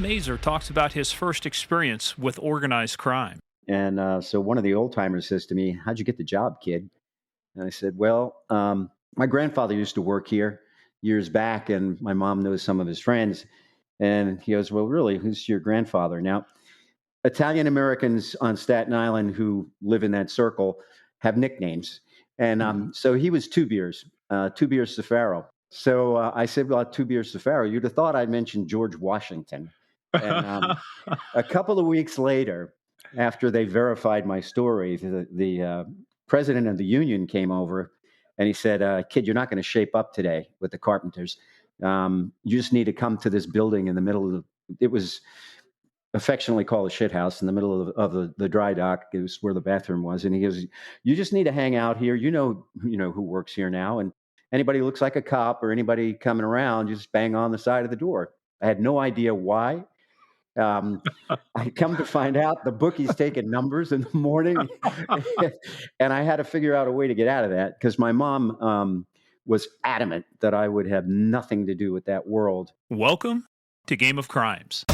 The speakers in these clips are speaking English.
Mazur talks about his first experience with organized crime. And so one of the old timers says to me, "How'd you get the job, kid?" And I said, "Well, my grandfather used to work here years back, and my mom knows some of his friends." And he goes, "Well, really, who's your grandfather?" Now, Italian Americans on Staten Island who live in that circle have nicknames. And so he was Two Beers Safaro. So I said, "Well, Two Beers Safaro, you'd have thought I'd mentioned George Washington." And a couple of weeks later, after they verified my story, the president of the union came over and he said, "Kid, you're not going to shape up today with the carpenters. You just need to come to this building in the middle of it was affectionately called a shit house in the middle of the dry dock. It was where the bathroom was." And he goes, "You just need to hang out here. You know who works here now. And anybody who looks like a cop or anybody coming around, you just bang on the side of the door." I had no idea why. Um, I come to find out the bookie's taking numbers in the morning, and I had to figure out a way to get out of that because my mom was adamant that I would have nothing to do with that world. Welcome to Game of Crimes.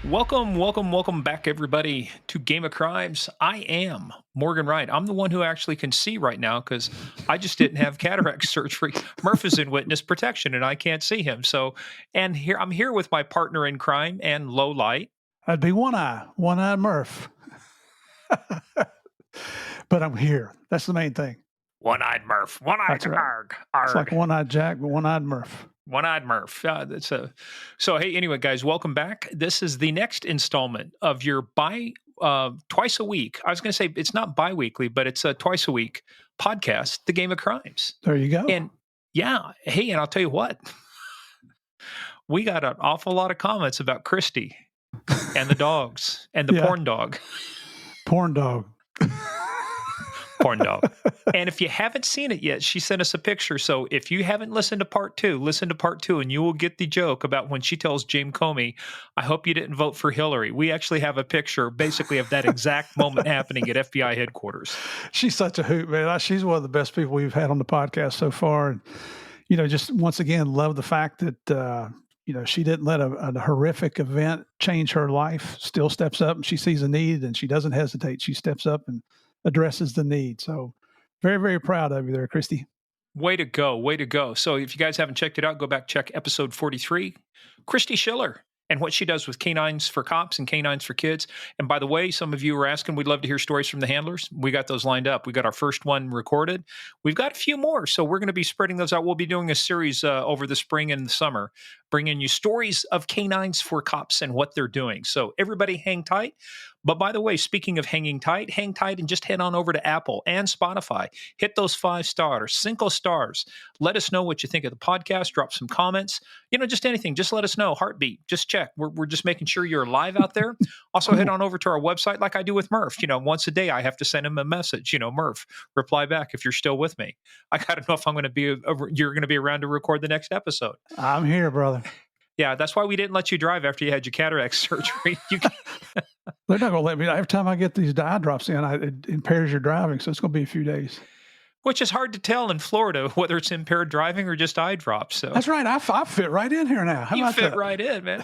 Welcome back, everybody, to Game of Crimes. I am Morgan Wright. I'm the one who actually can see right now because I just didn't have cataract surgery. Murph is in witness protection, and I can't see him. I'm here with my partner in crime and low light. I'd be one-eyed Murph. But I'm here. That's the main thing. One-eyed Murph. One-eyed arg. It's like one-eyed Jack, but one-eyed Murph. One-eyed Murph. So hey, anyway, guys, welcome back. This is the next installment of your twice a week. I was going to say it's not bi-weekly, but it's a twice a week podcast, The Game of Crimes. There you go. And yeah, hey, and I'll tell you what, we got an awful lot of comments about Christy and the dogs and the porn dog. Porn dog. Porn dog. And if you haven't seen it yet, she sent us a picture. So if you haven't listened to part two, listen to part two and you will get the joke about when she tells James Comey, "I hope you didn't vote for Hillary." We actually have a picture basically of that exact moment happening at FBI headquarters. She's such a hoot, man. She's one of the best people we've had on the podcast so far. And, just once again, love the fact that, she didn't let a horrific event change her life, still steps up and she sees a need and she doesn't hesitate. She steps up and addresses the need. So very, very proud of you there, Christy. Way to go. Way to go. So if you guys haven't checked it out, go back, check episode 43, Christy Schiller and what she does with canines for cops and canines for kids. And by the way, some of you were asking, we'd love to hear stories from the handlers. We got those lined up. We got our first one recorded. We've got a few more. So we're going to be spreading those out. We'll be doing a series over the spring and the summer, bringing you stories of canines for cops and what they're doing. So everybody hang tight. But by the way, speaking of hang tight and just head on over to Apple and Spotify. Hit those 5 stars, 5 stars. Let us know what you think of the podcast. Drop some comments. Just anything. Just let us know. Heartbeat. Just check. We're just making sure you're live out there. Also, head on over to our website like I do with Murph. Once a day I have to send him a message. Murph, reply back if you're still with me. I got to know if you're going to be around to record the next episode. I'm here, brother. Yeah, that's why we didn't let you drive after you had your cataract surgery. They're not going to let me. Every time I get these eye drops in, it impairs your driving. So it's going to be a few days. Which is hard to tell in Florida, whether it's impaired driving or just eye drops. So that's right. I fit right in here now. How you about fit that? right in, man.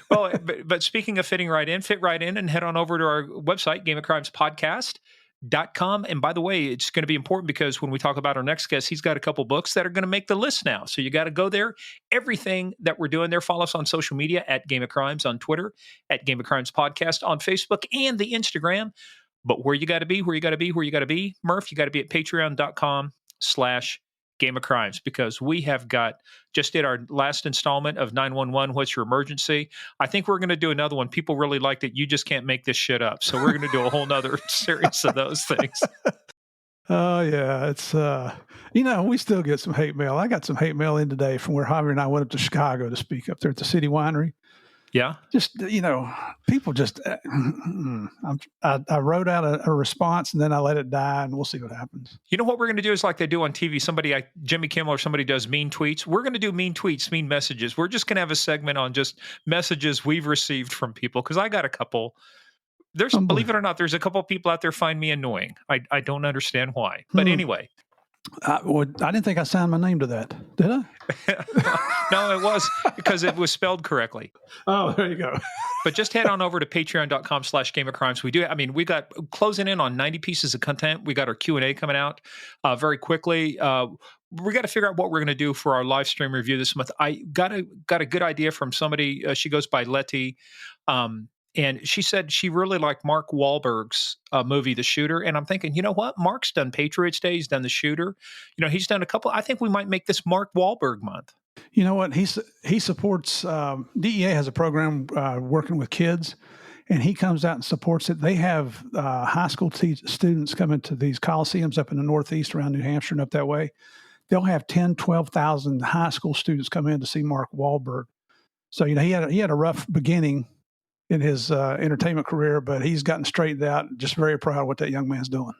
Well, but speaking of fitting right in, fit right in and head on over to our website, GameOfCrimesPodcast.com. And by the way, it's going to be important because when we talk about our next guest, he's got a couple books that are going to make the list now. So you got to go there. Everything that we're doing there, follow us on social media at Game of Crimes on Twitter, at Game of Crimes Podcast on Facebook and the Instagram. But where you got to be, Murph, you got to be at patreon.com/Game of Crimes because we have just did our last installment of 911. What's your emergency? I think we're going to do another one. People really liked it. You just can't make this shit up. So we're going to do a whole nother series of those things. Oh, yeah. It's, we still get some hate mail. I got some hate mail in today from where Javier and I went up to Chicago to speak up there at the City Winery. Yeah. Just, people just, I wrote out a response and then I let it die and we'll see what happens. You know what we're going to do is like they do on TV. Jimmy Kimmel or somebody does mean tweets. We're going to do mean tweets, mean messages. We're just going to have a segment on just messages we've received from people. Cause I got a couple. Believe it or not, there's a couple people out there find me annoying. I don't understand why, but anyway. I didn't think I signed my name to that. Did I? No, it was because it was spelled correctly. Oh, there you go. But just head on over to patreon.com/Game of Crimes. We got closing in on 90 pieces of content. We got our Q&A coming out very quickly. We got to figure out what we're going to do for our live stream review this month. I got a good idea from somebody. She goes by Letty. And she said she really liked Mark Wahlberg's movie, The Shooter. And I'm thinking, you know what? Mark's done Patriots Day. He's done The Shooter. He's done a couple. I think we might make this Mark Wahlberg month. You know what? He supports, DEA has a program working with kids, and he comes out and supports it. They have high school students come into these coliseums up in the Northeast around New Hampshire and up that way. They'll have 10, 12,000 high school students come in to see Mark Wahlberg. So, he had a rough beginning in his entertainment career, but he's gotten straightened out. Just very proud of what that young man's doing.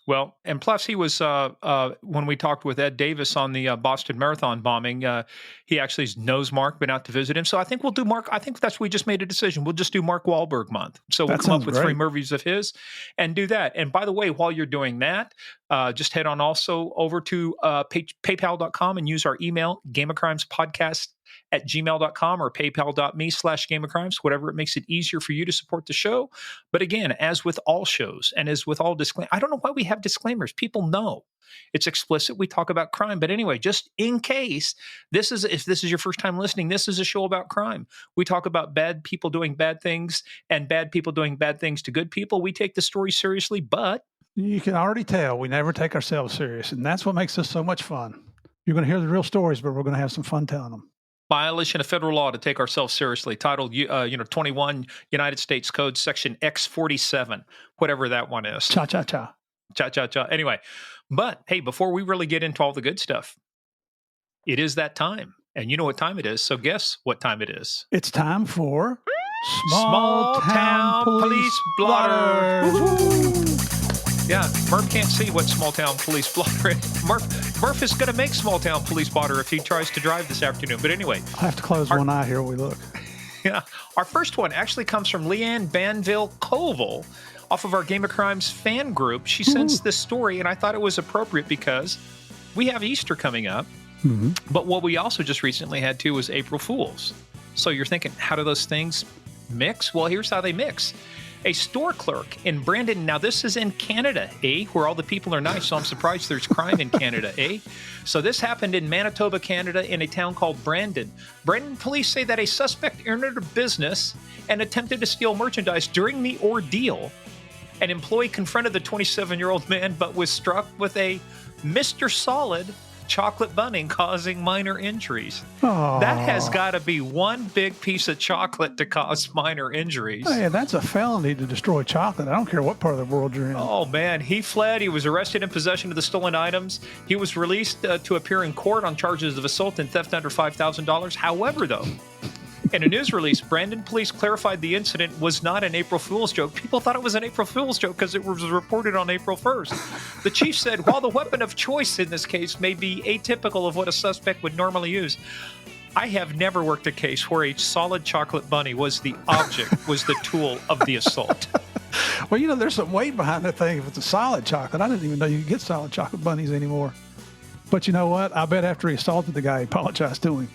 Well, and plus he was, when we talked with Ed Davis on the Boston Marathon bombing, he actually knows Mark, been out to visit him. So I think we'll do Mark. I think we just made a decision. We'll just do Mark Wahlberg month. So we'll come up with 3 movies of his and do that. And by the way, while you're doing that, just head on also over to paypal.com and use our email, gameofcrimespodcast@gmail.com or paypal.me/gameofcrimes, whatever it makes it easier for you to support the show. But again, as with all shows and as with all disclaimers, I don't know why we have disclaimers. People know it's explicit. We talk about crime. But anyway, just in case if this is your first time listening, this is a show about crime. We talk about bad people doing bad things and bad people doing bad things to good people. We take the story seriously, but you can already tell we never take ourselves serious. And that's what makes us so much fun. You're going to hear the real stories, but we're going to have some fun telling them. Violation of federal law to take ourselves seriously, titled 21 United States Code Section X47, whatever that one is. Cha-cha-cha. Cha-cha-cha. Anyway, but hey, before we really get into all the good stuff, it is that time. And you know what time it is, so guess what time it is. It's time for Small Town Police Blotter. Yeah, Murph can't see what Small Town Police Blotter is. Murph is going to make Small Town Police Blotter if he tries to drive this afternoon. But anyway. I have to close one eye here while we look. Yeah. Our first one actually comes from Leanne Banville Koval off of our Game of Crimes fan group. She sends this story, and I thought it was appropriate because we have Easter coming up. Mm-hmm. But what we also just recently had, too, was April Fools. So you're thinking, how do those things mix? Well, here's how they mix. A store clerk in Brandon, now this is in Canada, where all the people are nice, so I'm surprised there's crime in Canada, So this happened in Manitoba, Canada, in a town called Brandon. Brandon police say that a suspect entered a business and attempted to steal merchandise. During the ordeal, an employee confronted the 27-year-old man, but was struck with a Mr. Solid chocolate bunny, causing minor injuries. Aww. That has got to be one big piece of chocolate to cause minor injuries. Hey, that's a felony to destroy chocolate. I don't care what part of the world you're in. Oh, man. He fled. He was arrested in possession of the stolen items. He was released to appear in court on charges of assault and theft under $5,000. However, though, in a news release, Brandon police clarified the incident was not an April Fool's joke. People thought it was an April Fool's joke because it was reported on April 1st. The chief said, while the weapon of choice in this case may be atypical of what a suspect would normally use, I have never worked a case where a solid chocolate bunny was the object, was the tool of the assault. Well, there's some weight behind that thing if it's a solid chocolate. I didn't even know you could get solid chocolate bunnies anymore. But you know what? I bet after he assaulted the guy, he apologized to him.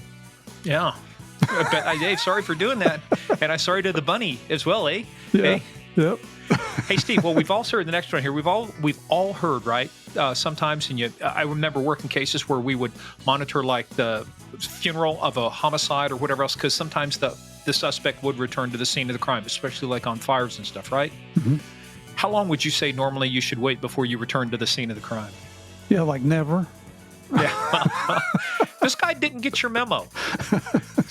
Yeah. But Dave, sorry for doing that. And I'm sorry to the bunny as well, Yeah. Hey? Yep. Hey, Steve, well, we've all heard the next one here. We've all heard, right? Sometimes, I remember working cases where we would monitor like the funeral of a homicide or whatever else, because sometimes the suspect would return to the scene of the crime, especially like on fires and stuff, right? Mm-hmm. How long would you say normally you should wait before you return to the scene of the crime? Yeah, like never. Yeah. This guy didn't get your memo.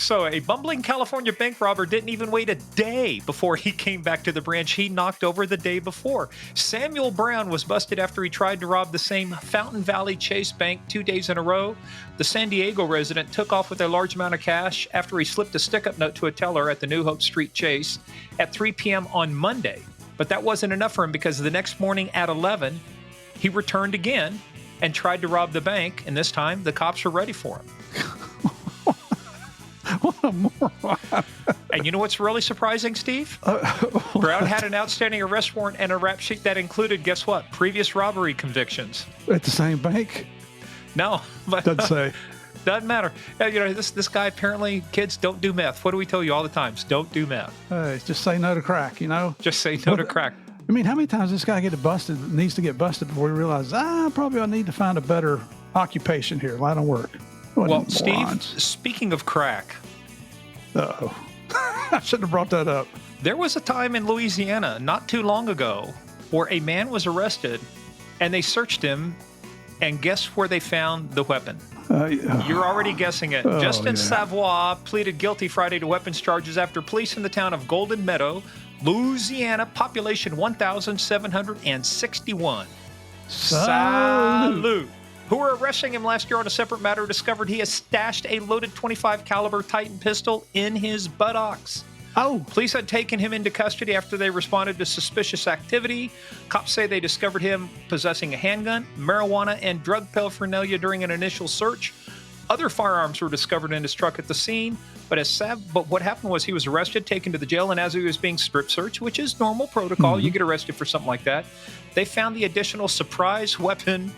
So a bumbling California bank robber didn't even wait a day before he came back to the branch he knocked over the day before. Samuel Brown was busted after he tried to rob the same Fountain Valley Chase Bank 2 days in a row. The San Diego resident took off with a large amount of cash after he slipped a stick-up note to a teller at the New Hope Street Chase at 3 p.m. on Monday. But that wasn't enough for him because the next morning at 11, he returned again and tried to rob the bank, and this time the cops were ready for him. What a moron. And you know what's really surprising, Steve? Brown had an outstanding arrest warrant and a rap sheet that included, guess what? Previous robbery convictions. At the same bank? No, but Doesn't say. Doesn't matter. You know, this guy apparently, kids, don't do meth. What do we tell you all the times? Don't do meth. Just say no to crack, you know? Just say no to crack. I mean, how many times this guy needs to get busted before he realizes, probably I need to find a better occupation here. Line of work. Well, Steve, speaking of crack. Uh-oh. I shouldn't have brought that up. There was a time in Louisiana not too long ago where a man was arrested and they searched him, and guess where they found the weapon? You're already guessing it. Justin Savoie pleaded guilty Friday to weapons charges after police in the town of Golden Meadow, Louisiana, population 1,761. Salute. Who were arresting him last year on a separate matter discovered he has stashed a loaded .25 caliber Titan pistol in his buttocks. Oh. Police had taken him into custody after they responded to suspicious activity. Cops say they discovered him possessing a handgun, marijuana, and drug paraphernalia during an initial search. Other firearms were discovered in his truck at the scene, but what happened was he was arrested, taken to the jail, and as he was being strip searched, which is normal protocol, you get arrested for something like that, they found the additional surprise weapon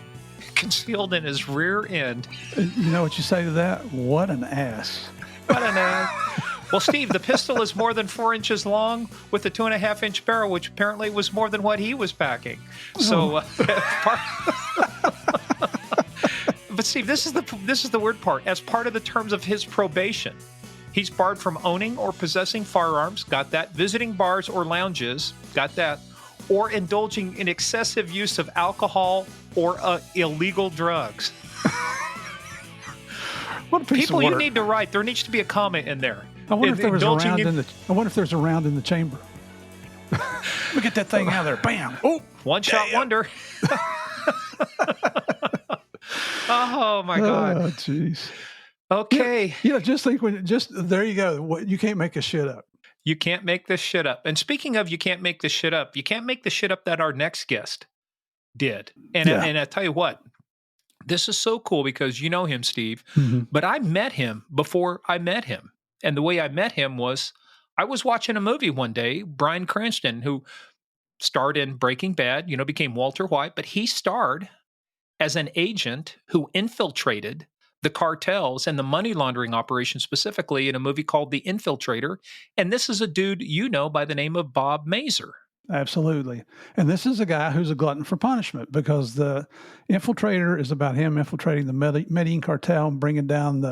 concealed in his rear end. You know what you say to that? What an ass. What an ass. Well, Steve, the pistol is more than 4 inches long with a 2.5-inch barrel, which apparently was more than what he was packing. So, but Steve, this is the weird part. As part of the terms of his probation, he's barred from owning or possessing firearms, got that, visiting bars or lounges, got that, or indulging in excessive use of alcohol or illegal drugs. What a piece People, of work. you need to write. There needs to be a comment in there. I wonder if there was a round in the chamber. Look at that thing out of there. Bam. Oh, one shot wonder. Oh my God. Oh, jeez. Okay. Yeah, just think there you go. You can't make a shit up. You can't make this shit up. And speaking of you can't make this shit up, you can't make the shit up that our next guest did. And I tell you what, this is so cool because you know him, Steve, but I met him before I met him. And the way I met him was I was watching a movie one day, Bryan Cranston, who starred in Breaking Bad, became Walter White, but he starred as an agent who infiltrated the cartels and the money laundering operation specifically in a movie called The Infiltrator. And this is a dude by the name of Bob Mazur. Absolutely. And this is a guy who's a glutton for punishment because the Infiltrator is about him infiltrating the Medellin cartel and bringing down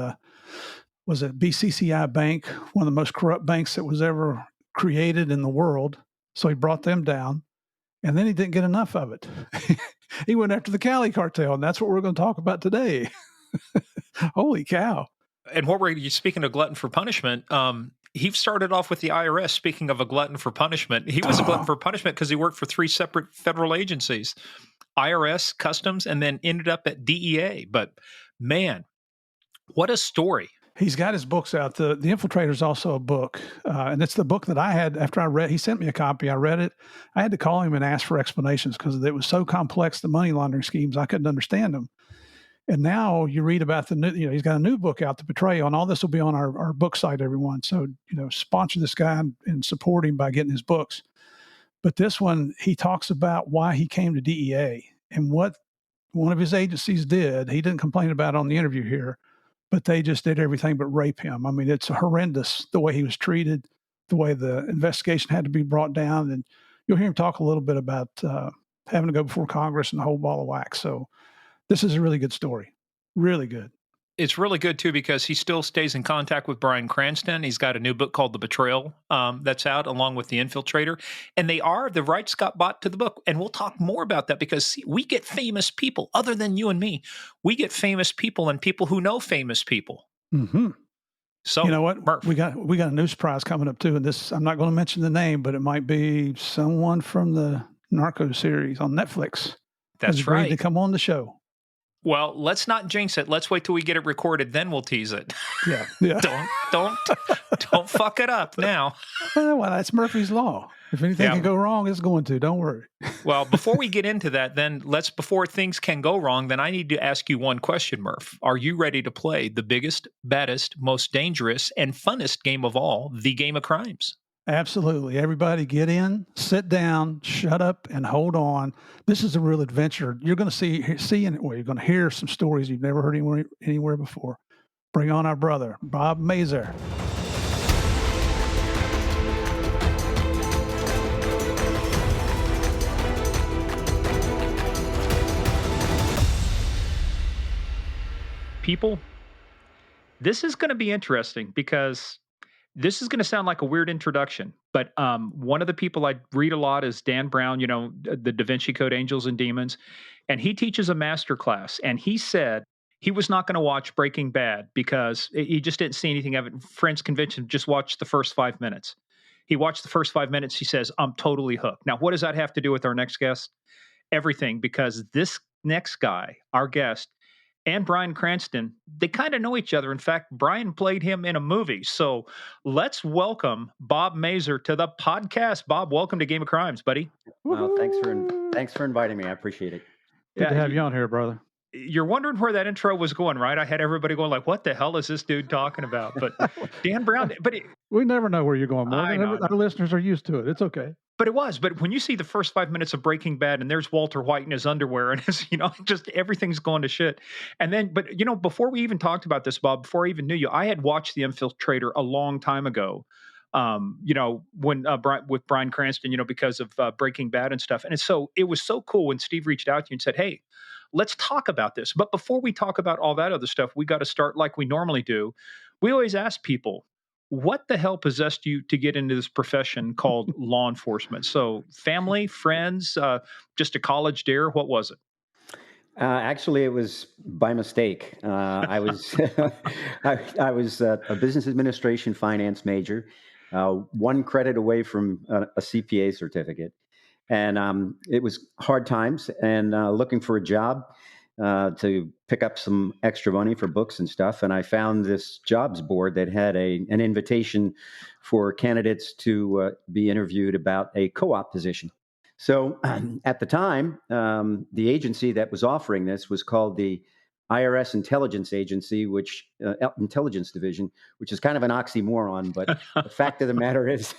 BCCI Bank, one of the most corrupt banks that was ever created in the world. So he brought them down, and then he didn't get enough of it. He went after the Cali cartel, and that's what we're going to talk about today. Holy cow. And speaking of glutton for punishment, he started off with the IRS. Speaking of a glutton for punishment, he was a glutton for punishment because he worked for 3 separate federal agencies, IRS, Customs, and then ended up at DEA. But man, what a story. He's got his books out. The Infiltrator is also a book. And it's the book that I had after I read. He sent me a copy. I read it. I had to call him and ask for explanations because it was so complex, the money laundering schemes, I couldn't understand them. And now you read about he's got a new book out, The Betrayal, and all this will be on our book site, everyone. So, sponsor this guy and support him by getting his books. But this one, he talks about why he came to DEA and what one of his agencies did. He didn't complain about it on the interview here, but they just did everything but rape him. I mean, it's horrendous the way he was treated, the way the investigation had to be brought down. And you'll hear him talk a little bit about having to go before Congress and the whole ball of wax. So this is a really good story. Really good. It's really good, too, because he still stays in contact with Bryan Cranston. He's got a new book called The Betrayal that's out along with The Infiltrator. And the rights got bought to the book. And we'll talk more about that because we get famous people other than you and me. We get famous people and people who know famous people. Mm-hmm. So, You know what? Murph, We got a new surprise coming up too, and this I'm not going to mention the name, but it might be someone from the Narco series on Netflix has that's agreed to right. come on the show. Well, let's not jinx it. Let's wait till we get it recorded, then we'll tease it. Yeah. Don't fuck it up now. Well, that's Murphy's Law. If anything Yeah. can go wrong, it's going to. Don't worry. Well, before we get into that, then before things can go wrong, then I need to ask you one question, Murph. Are you ready to play the biggest, baddest, most dangerous, and funnest game of all, the game of crimes? Absolutely. Everybody get in, sit down, shut up, and hold on. This is a real adventure. You're going to you're going to hear some stories you've never heard anywhere before. Bring on our brother, Bob Mazur. People, this is going to be interesting because this is going to sound like a weird introduction, but one of the people I read a lot is Dan Brown, the Da Vinci Code Angels and Demons, and he teaches a master class, and he said he was not going to watch Breaking Bad because he just didn't see anything of it. Friends convinced him just watch the first 5 minutes. He watched the first 5 minutes. He says, I'm totally hooked. Now, what does that have to do with our next guest? Everything, because this next guy, our guest, and Bryan Cranston, they kind of know each other. In fact, Bryan played him in a movie. So let's welcome Bob Mazur to the podcast. Bob, welcome to Game of Crimes, buddy. Well, thanks for inviting me. I appreciate it. Good to have you on here, brother. You're wondering where that intro was going, right? I had everybody going like, what the hell is this dude talking about? But Dan Brown, we never know where you're going, Morgan. Our listeners are used to it. It's okay. But when you see the first 5 minutes of Breaking Bad and there's Walter White in his underwear and his, just everything's going to shit. And then, before we even talked about this, Bob, before I even knew you, I had watched The Infiltrator a long time ago. When with Bryan Cranston, because of Breaking Bad and stuff. And it was so cool when Steve reached out to you and said, hey, let's talk about this. But before we talk about all that other stuff, we got to start like we normally do. We always ask people, what the hell possessed you to get into this profession called law enforcement? So family, friends, just a college dare, what was it? Actually, it was by mistake. I was I was a business administration finance major, one credit away from a CPA certificate, and it was hard times and looking for a job to pick up some extra money for books and stuff. And I found this jobs board that had an invitation for candidates to be interviewed about a co-op position. So at the time, the agency that was offering this was called the IRS Intelligence Agency, Intelligence Division, which is kind of an oxymoron. But the fact of the matter is,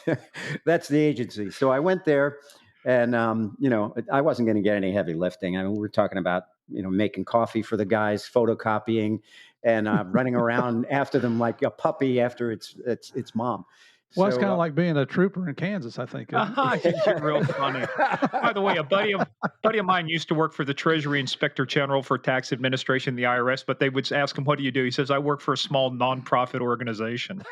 that's the agency. So I went there, and I wasn't going to get any heavy lifting. I mean, we're talking about making coffee for the guys, photocopying, and running around after them like a puppy after its mom. Well, it's kind of like being a trooper in Kansas, I think. You're real funny. By the way, a buddy of mine used to work for the Treasury Inspector General for Tax Administration, the IRS, but they would ask him, what do you do? He says, I work for a small nonprofit organization.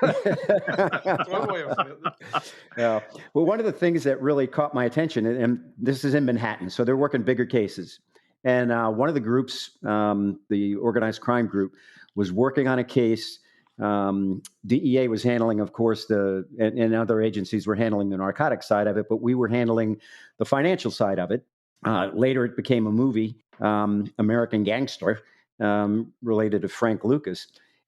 Yeah. Well, one of the things that really caught my attention, and this is in Manhattan, so they're working bigger cases. And one of the groups, the organized crime group, was working on a case. DEA was handling, of course, and other agencies were handling the narcotic side of it, but we were handling the financial side of it. Later, it became a movie, American Gangster, related to Frank Lucas.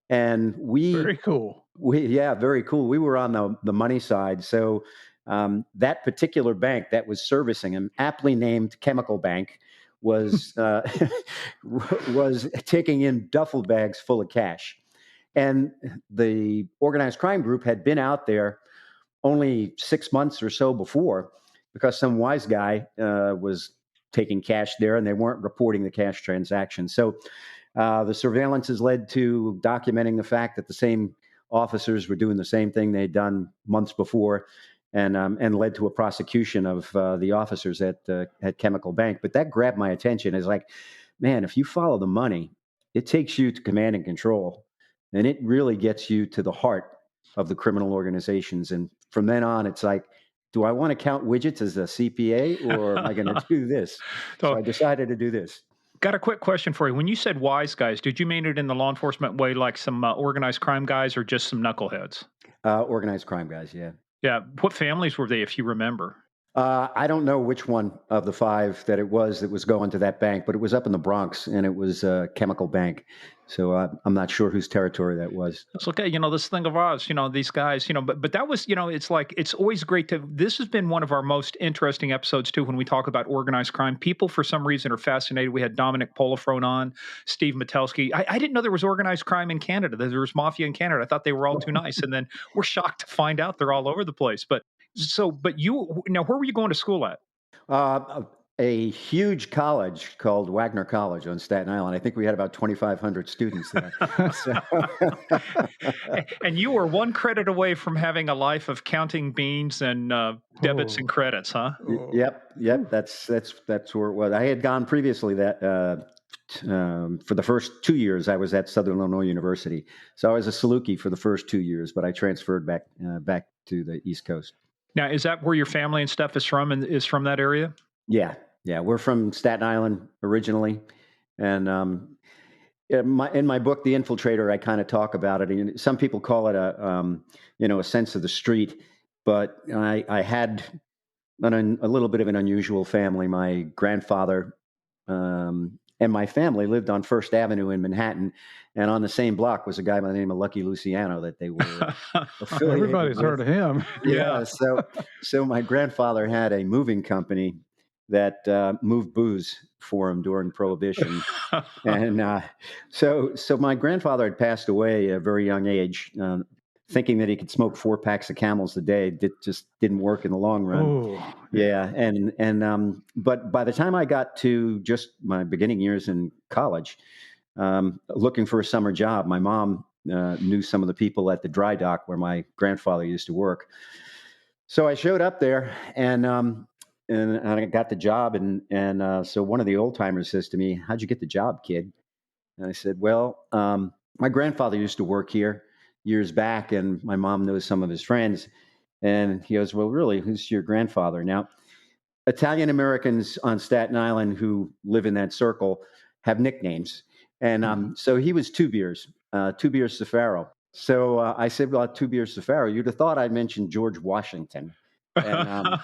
And very cool. Very cool. We were on the money side. So that particular bank that was servicing him, aptly named Chemical Bank, was was taking in duffel bags full of cash. And the organized crime group had been out there only 6 months or so before because some wise guy was taking cash there and they weren't reporting the cash transaction. So the surveillances led to documenting the fact that the same officers were doing the same thing they'd done months before, and led to a prosecution of the officers at Chemical Bank. But that grabbed my attention. It's like, man, if you follow the money, it takes you to command and control. And it really gets you to the heart of the criminal organizations. And from then on, it's like, do I want to count widgets as a CPA or am I going to do this? So I decided to do this. Got a quick question for you. When you said wise guys, did you mean it in the law enforcement way, like some organized crime guys, or just some knuckleheads? Organized crime guys, yeah. Yeah. What families were they, if you remember? I don't know which one of the five that was going to that bank, but it was up in the Bronx, and it was a chemical bank. So I'm not sure whose territory that was. It's okay, this thing of ours, these guys, but that was, it's like it's always great to. This has been one of our most interesting episodes too when we talk about organized crime. People for some reason are fascinated. We had Dominic Polifrone on, Steve Metelsky. I didn't know there was organized crime in Canada. That there was mafia in Canada. I thought they were all too nice, and then we're shocked to find out they're all over the place. But you now, where were you going to school at? A huge college called Wagner College on Staten Island. I think we had about 2,500 students there. So, And you were one credit away from having a life of counting beans and debits and credits, huh? yep. That's where it was. I had gone previously that for the first 2 years I was at Southern Illinois University. So I was a Saluki for the first 2 years, but I transferred back to the East Coast. Now, is that where your family and stuff is from, and is from that area? Yeah. We're from Staten Island originally, and in my book, The Infiltrator, I kind of talk about it. And some people call it a sense of the street, but I had a little bit of an unusual family. My grandfather and my family lived on First Avenue in Manhattan, and on the same block was a guy by the name of Lucky Luciano that they were affiliated Everybody's with. heard of him. Yeah. So my grandfather had a moving company that moved booze for him during Prohibition. And so my grandfather had passed away at a very young age, thinking that he could smoke 4 packs of Camels a day. It just didn't work in the long run. Ooh. Yeah. But by the time I got to just my beginning years in college, looking for a summer job, my mom knew some of the people at the dry dock where my grandfather used to work. So I showed up there, and I got the job, and so one of the old timers says to me, "How'd you get the job, kid?" And I said, "Well, my grandfather used to work here years back, and my mom knows some of his friends." And he goes, "Well, really, who's your grandfather?" Now, Italian Americans on Staten Island who live in that circle have nicknames, and so he was Two Beers Safaro. So I said, "Well, Two Beers Safaro." You'd have thought I'd mentioned George Washington. And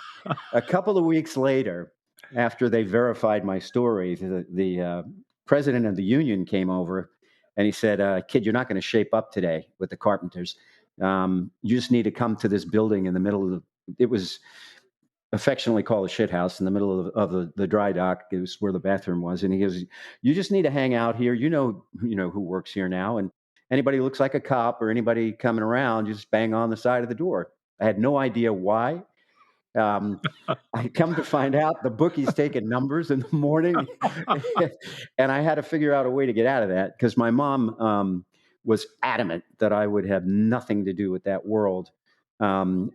a couple of weeks later, after they verified my story, the president of the union came over, and he said, "Kid, you're not going to shape up today with the carpenters. You just need to come to this building in the middle of it was affectionately called a shit house in the middle of the dry dock. It was where the bathroom was." And he goes, "You just need to hang out here. You know who works here now. And anybody who looks like a cop or anybody coming around, you just bang on the side of the door." I had no idea why. I come to find out the bookie's taking numbers in the morning, and I had to figure out a way to get out of that because my mom was adamant that I would have nothing to do with that world. And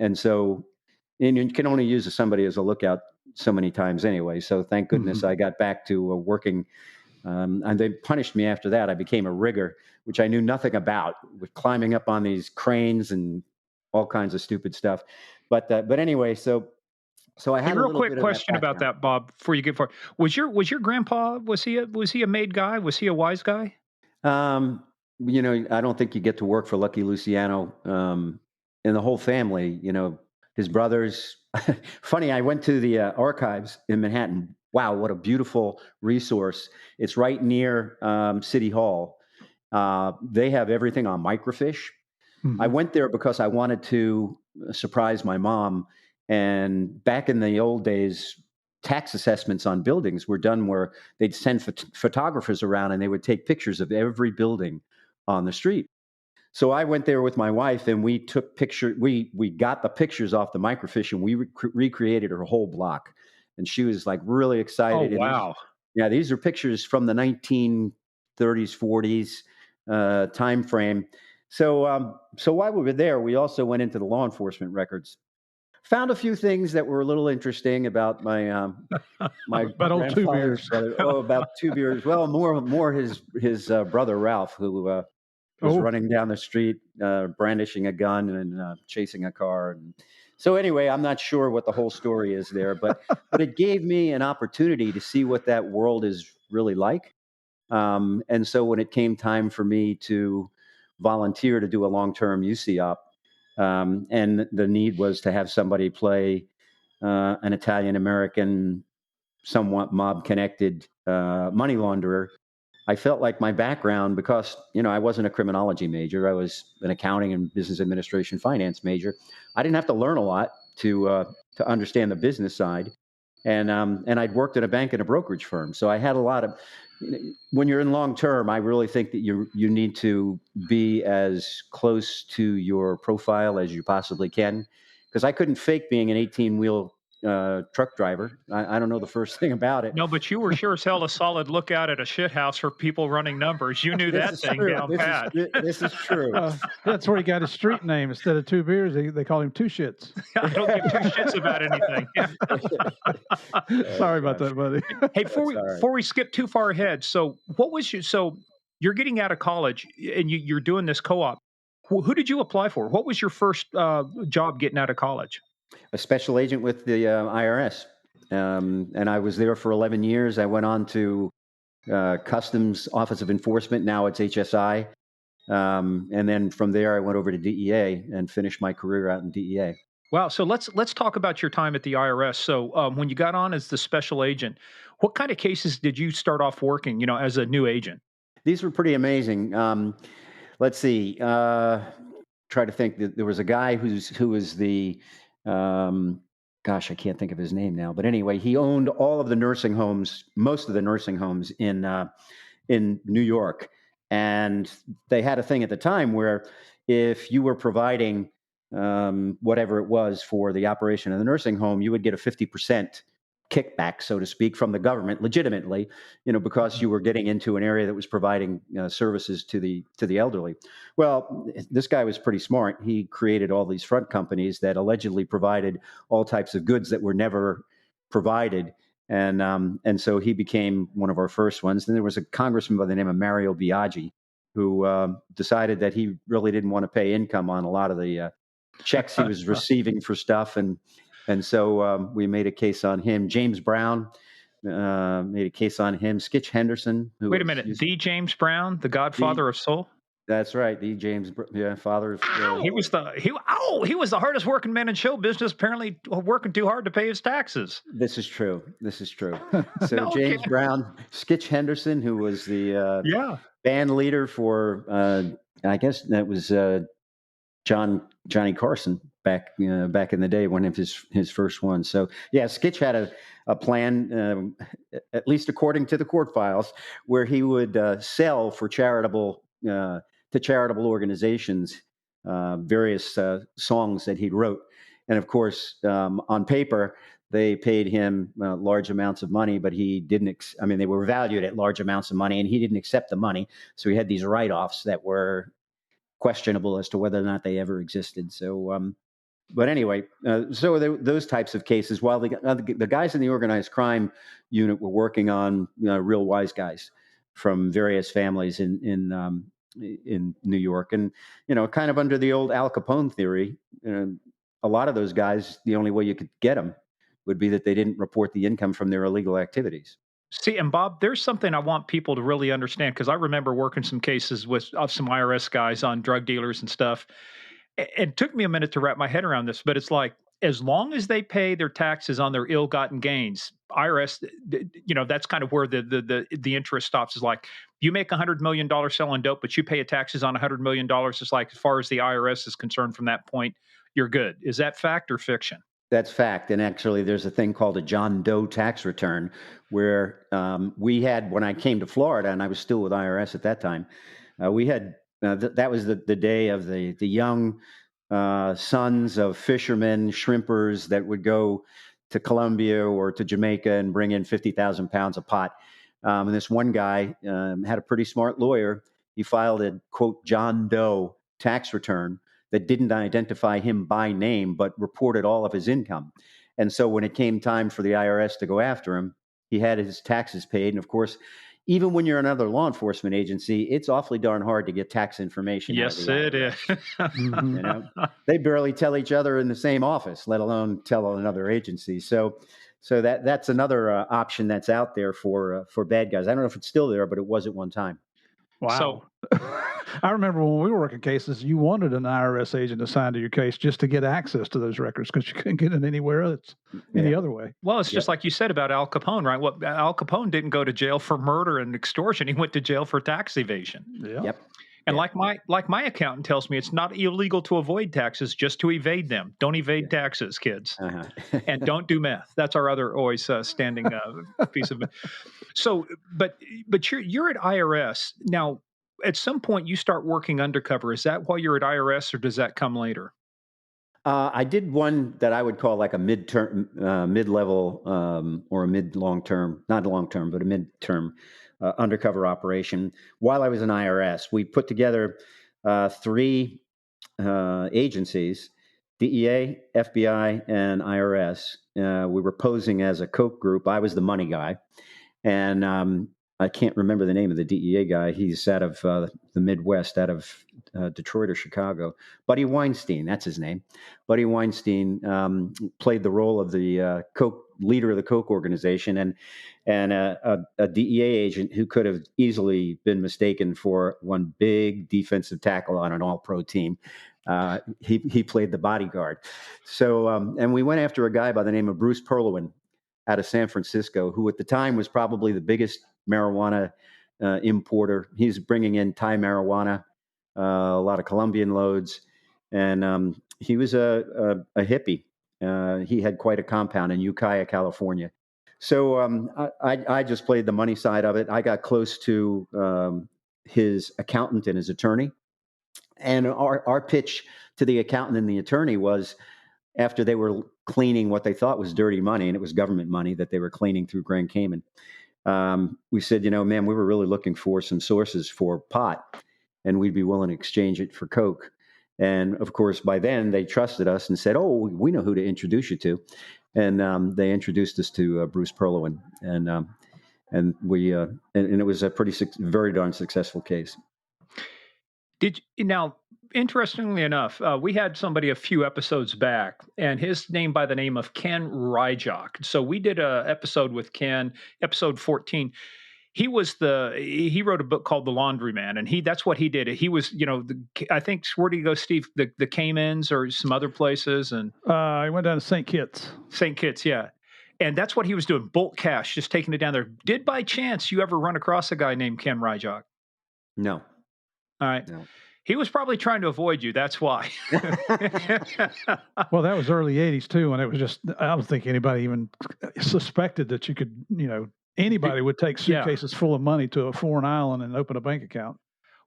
you can only use somebody as a lookout so many times anyway. So thank goodness I got back to working. And they punished me after that. I became a rigger, which I knew nothing about, with climbing up on these cranes and all kinds of stupid stuff. But anyway, so I Hey, had a real little quick bit of that question about background. that, Bob. Before you get far, was your grandpa, was he a made guy? Was he a wise guy? I don't think you get to work for Lucky Luciano, and the whole family. His brothers. Funny, I went to the archives in Manhattan. Wow, what a beautiful resource! It's right near City Hall. They have everything on microfiche. I went there because I wanted to surprise my mom. And back in the old days, tax assessments on buildings were done where they'd send photographers around and they would take pictures of every building on the street. So I went there with my wife, and we took pictures. We got the pictures off the microfiche, and we recreated her whole block. And she was like really Oh, excited. And wow. these are pictures from the 1930s, 40s time frame. So while we were there, we also went into the law enforcement records. Found a few things that were a little interesting about my About old Two grandfather's Beers. brother. Oh, about Two Beers. Well, more his brother Ralph, who was Oh, running down the street, brandishing a gun and chasing a car. And so anyway, I'm not sure what the whole story is there, but it gave me an opportunity to see what that world is really like. And so when it came time for me to volunteer to do a long-term UCOP, and the need was to have somebody play an Italian-American, somewhat mob-connected money launderer, I felt like my background, because I wasn't a criminology major, I was an accounting and business administration finance major. I didn't have to learn a lot to understand the business side, and I'd worked at a bank and a brokerage firm, so I had a lot of. When you're in long term, I really think that you need to be as close to your profile as you possibly can, because I couldn't fake being an 18-wheel truck driver. I don't know the first thing about it. No, but you were sure as hell a solid lookout at a shit house for people running numbers. You knew This that is thing true. down pat. This is true. That's where he got his street name. Instead of Two Beers, they call him Two Shits. I don't give two shits about anything. Sorry about that, buddy. Hey, That's all right. before we skip too far ahead, so you're getting out of college and you're doing this co-op. Who did you apply for? What was your first job getting out of college? A special agent with the IRS. And I was there for 11 years. I went on to Customs Office of Enforcement. Now it's HSI. And then from there, I went over to DEA and finished my career out in DEA. Wow. So let's talk about your time at the IRS. So when you got on as the special agent, what kind of cases did you start off working, as a new agent? These were pretty amazing. Let's see. Try to think. There was a guy who was the gosh, I can't think of his name now. But anyway, he owned all of the nursing homes, most of the nursing homes in New York. And they had a thing at the time where if you were providing whatever it was for the operation of the nursing home, you would get a 50% kickback, so to speak, from the government, legitimately, because you were getting into an area that was providing services to the elderly. Well, this guy was pretty smart. He created all these front companies that allegedly provided all types of goods that were never provided. And so he became one of our first ones. Then there was a congressman by the name of Mario Biaggi who decided that he really didn't want to pay income on a lot of the checks he was receiving for stuff. And so we made a case on him. James Brown made a case on him. Skitch Henderson. Wait a minute. The James Brown, the godfather of soul? That's right. The James, father of. He was the hardest working man in show business, apparently working too hard to pay his taxes. This is true. So No James kidding. Brown, Skitch Henderson, who was the band leader for, I guess that was Johnny Carson back in the day, one of his first ones. So yeah, Skitch had a plan, at least according to the court files, where he would sell for charitable organizations various songs that he wrote, and of course on paper they paid him large amounts of money, but he didn't. They were valued at large amounts of money, and he didn't accept the money. So he had these write-offs that were questionable as to whether or not they ever existed. So, but anyway, those types of cases, while the guys in the organized crime unit were working on real wise guys from various families in New York, and kind of under the old Al Capone theory, a lot of those guys, the only way you could get them would be that they didn't report the income from their illegal activities. See, and Bob, there's something I want people to really understand, because I remember working some cases with some IRS guys on drug dealers and stuff. It took me a minute to wrap my head around this, but it's like, as long as they pay their taxes on their ill-gotten gains, IRS, that's kind of where the interest stops. Is like, you make $100 million selling dope, but you pay taxes on $100 million. It's like, as far as the IRS is concerned, from that point, you're good. Is that fact or fiction? That's fact. And actually, there's a thing called a John Doe tax return, where we had, when I came to Florida, and I was still with IRS at that time, we had, that was the day of the young sons of fishermen, shrimpers that would go to Colombia or to Jamaica and bring in 50,000 pounds of pot. And this one guy had a pretty smart lawyer. He filed a, quote, John Doe tax return that didn't identify him by name, but reported all of his income. And so when it came time for the IRS to go after him, he had his taxes paid. And of course, even when you're another law enforcement agency, it's awfully darn hard to get tax information out of Yes, the it is. IRS. You know, they barely tell each other in the same office, let alone tell another agency. So that's another option that's out there for bad guys. I don't know if it's still there, but it was at one time. Wow. I remember when we were working cases, you wanted an IRS agent assigned to your case just to get access to those records because you couldn't get it anywhere else any other way. Well, it's just like you said about Al Capone, right? Well, Al Capone didn't go to jail for murder and extortion. He went to jail for tax evasion. Yep. And like my accountant tells me, it's not illegal to avoid taxes, just to evade them. Don't evade taxes, kids, and don't do meth. That's our other always standing piece of. So, but you're at IRS now. At some point, you start working undercover. Is that while you're at IRS, or does that come later? I did one that I would call like a mid-level, or a mid-long-term, not a long-term, but a mid-term undercover operation. While I was in IRS, we put together 3 agencies: DEA, FBI, and IRS. We were posing as a Coke group. I was the money guy, and I can't remember the name of the DEA guy. He's out of the Midwest, out of Detroit or Chicago. Buddy Weinstein, that's his name. Buddy Weinstein played the role of the Coke leader of the Coke organization, and a DEA agent who could have easily been mistaken for one big defensive tackle on an all-pro team. He played the bodyguard. So, and we went after a guy by the name of Bruce Perlowin out of San Francisco, who at the time was probably the biggest marijuana importer. He's bringing in Thai marijuana, a lot of Colombian loads, and he was a hippie. He had quite a compound in Ukiah, California. So I just played the money side of it. I got close to his accountant and his attorney, and our pitch to the accountant and the attorney was, after they were cleaning what they thought was dirty money, and it was government money that they were cleaning through Grand Cayman, we said, man, we were really looking for some sources for pot, and we'd be willing to exchange it for Coke. And of course, by then they trusted us and said, "Oh, we know who to introduce you to," and they introduced us to Bruce Perlowin, and we and it was a very darn successful case. Now, interestingly enough, we had somebody a few episodes back, and his name by the name of Ken Ryjock. So we did a episode with Ken, episode 14. He wrote a book called The Laundryman, and that's what he did. He was, I think, where did he go, Steve? The Caymans or some other places, and he went down to St. Kitts. St. Kitts, yeah. And that's what he was doing, bulk cash, just taking it down there. Did by chance you ever run across a guy named Ken Ryjock? No. All right. No. He was probably trying to avoid you. That's why. Well, that was early 80s too. And it was just, I don't think anybody even suspected that you could, anybody would take suitcases full of money to a foreign island and open a bank account.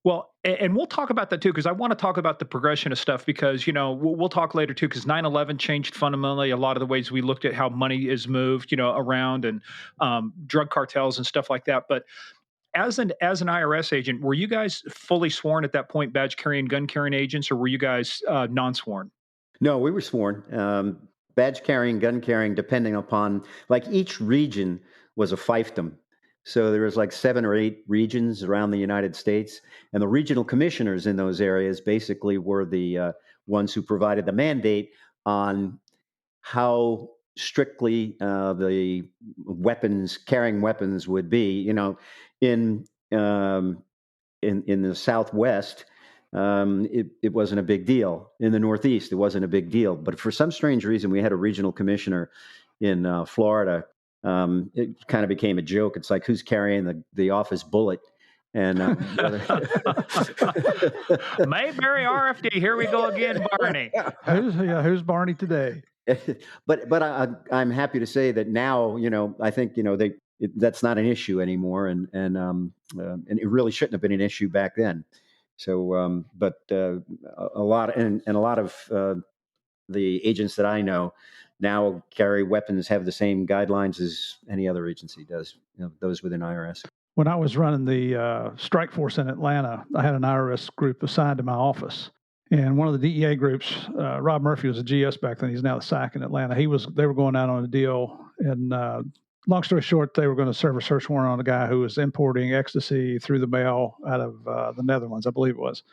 Well, and we'll talk about that too, because I want to talk about the progression of stuff, because, we'll talk later too, because 9/11 changed fundamentally a lot of the ways we looked at how money is moved, around, and drug cartels and stuff like that. But as an IRS agent, were you guys fully sworn at that point, badge carrying, gun carrying agents, or were you guys non-sworn? No, we were sworn. Badge carrying, gun carrying, depending upon, like, each region was a fiefdom. So there was like 7 or 8 regions around the United States, and the regional commissioners in those areas basically were the ones who provided the mandate on how strictly the carrying weapons would be. In the Southwest, it wasn't a big deal. In the Northeast, it wasn't a big deal. But for some strange reason, we had a regional commissioner in Florida. It kind of became a joke. It's like, who's carrying the office bullet? And Mayberry RFD, here we go again, Barney. Who's Barney today? But I'm happy to say that now, I think that's not an issue anymore, and it really shouldn't have been an issue back then. So, but a lot of the agents that I know now carry weapons, have the same guidelines as any other agency does, those within IRS. When I was running the strike force in Atlanta, I had an IRS group assigned to my office. And one of the DEA groups, Rob Murphy was a GS back then. He's now the SAC in Atlanta. They were going out on a deal, and long story short, they were going to serve a search warrant on a guy who was importing ecstasy through the mail out of the Netherlands, I believe it was.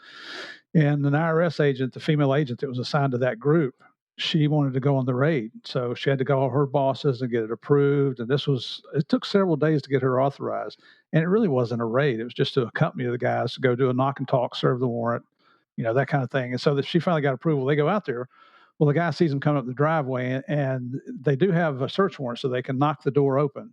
And an IRS agent, the female agent that was assigned to that group, she wanted to go on the raid. So she had to call her bosses and get it approved. And it took several days to get her authorized. And it really wasn't a raid. It was just to accompany the guys to go do a knock and talk, serve the warrant, that kind of thing. And so that she finally got approval. They go out there. Well, the guy sees them coming up the driveway, and they do have a search warrant, so they can knock the door open.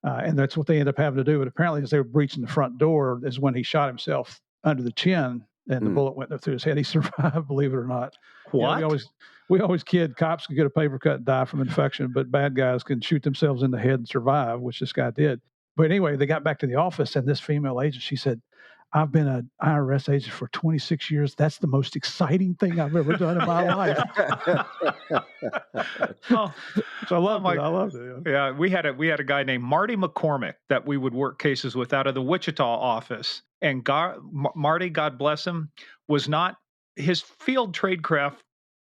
And that's what they end up having to do. But apparently, as they were breaching the front door, is when he shot himself under the chin, and the bullet went through his head. He survived, believe it or not. What? We always kid cops can get a paper cut and die from infection, but bad guys can shoot themselves in the head and survive, which this guy did. But anyway, they got back to the office, and this female agent, she said, I've been an IRS agent for 26 years. That's the most exciting thing I've ever done in my life. Oh, so I loved it. Yeah, we had a guy named Marty McCormick that we would work cases with out of the Wichita office. And Marty, God bless him, was not, his field tradecraft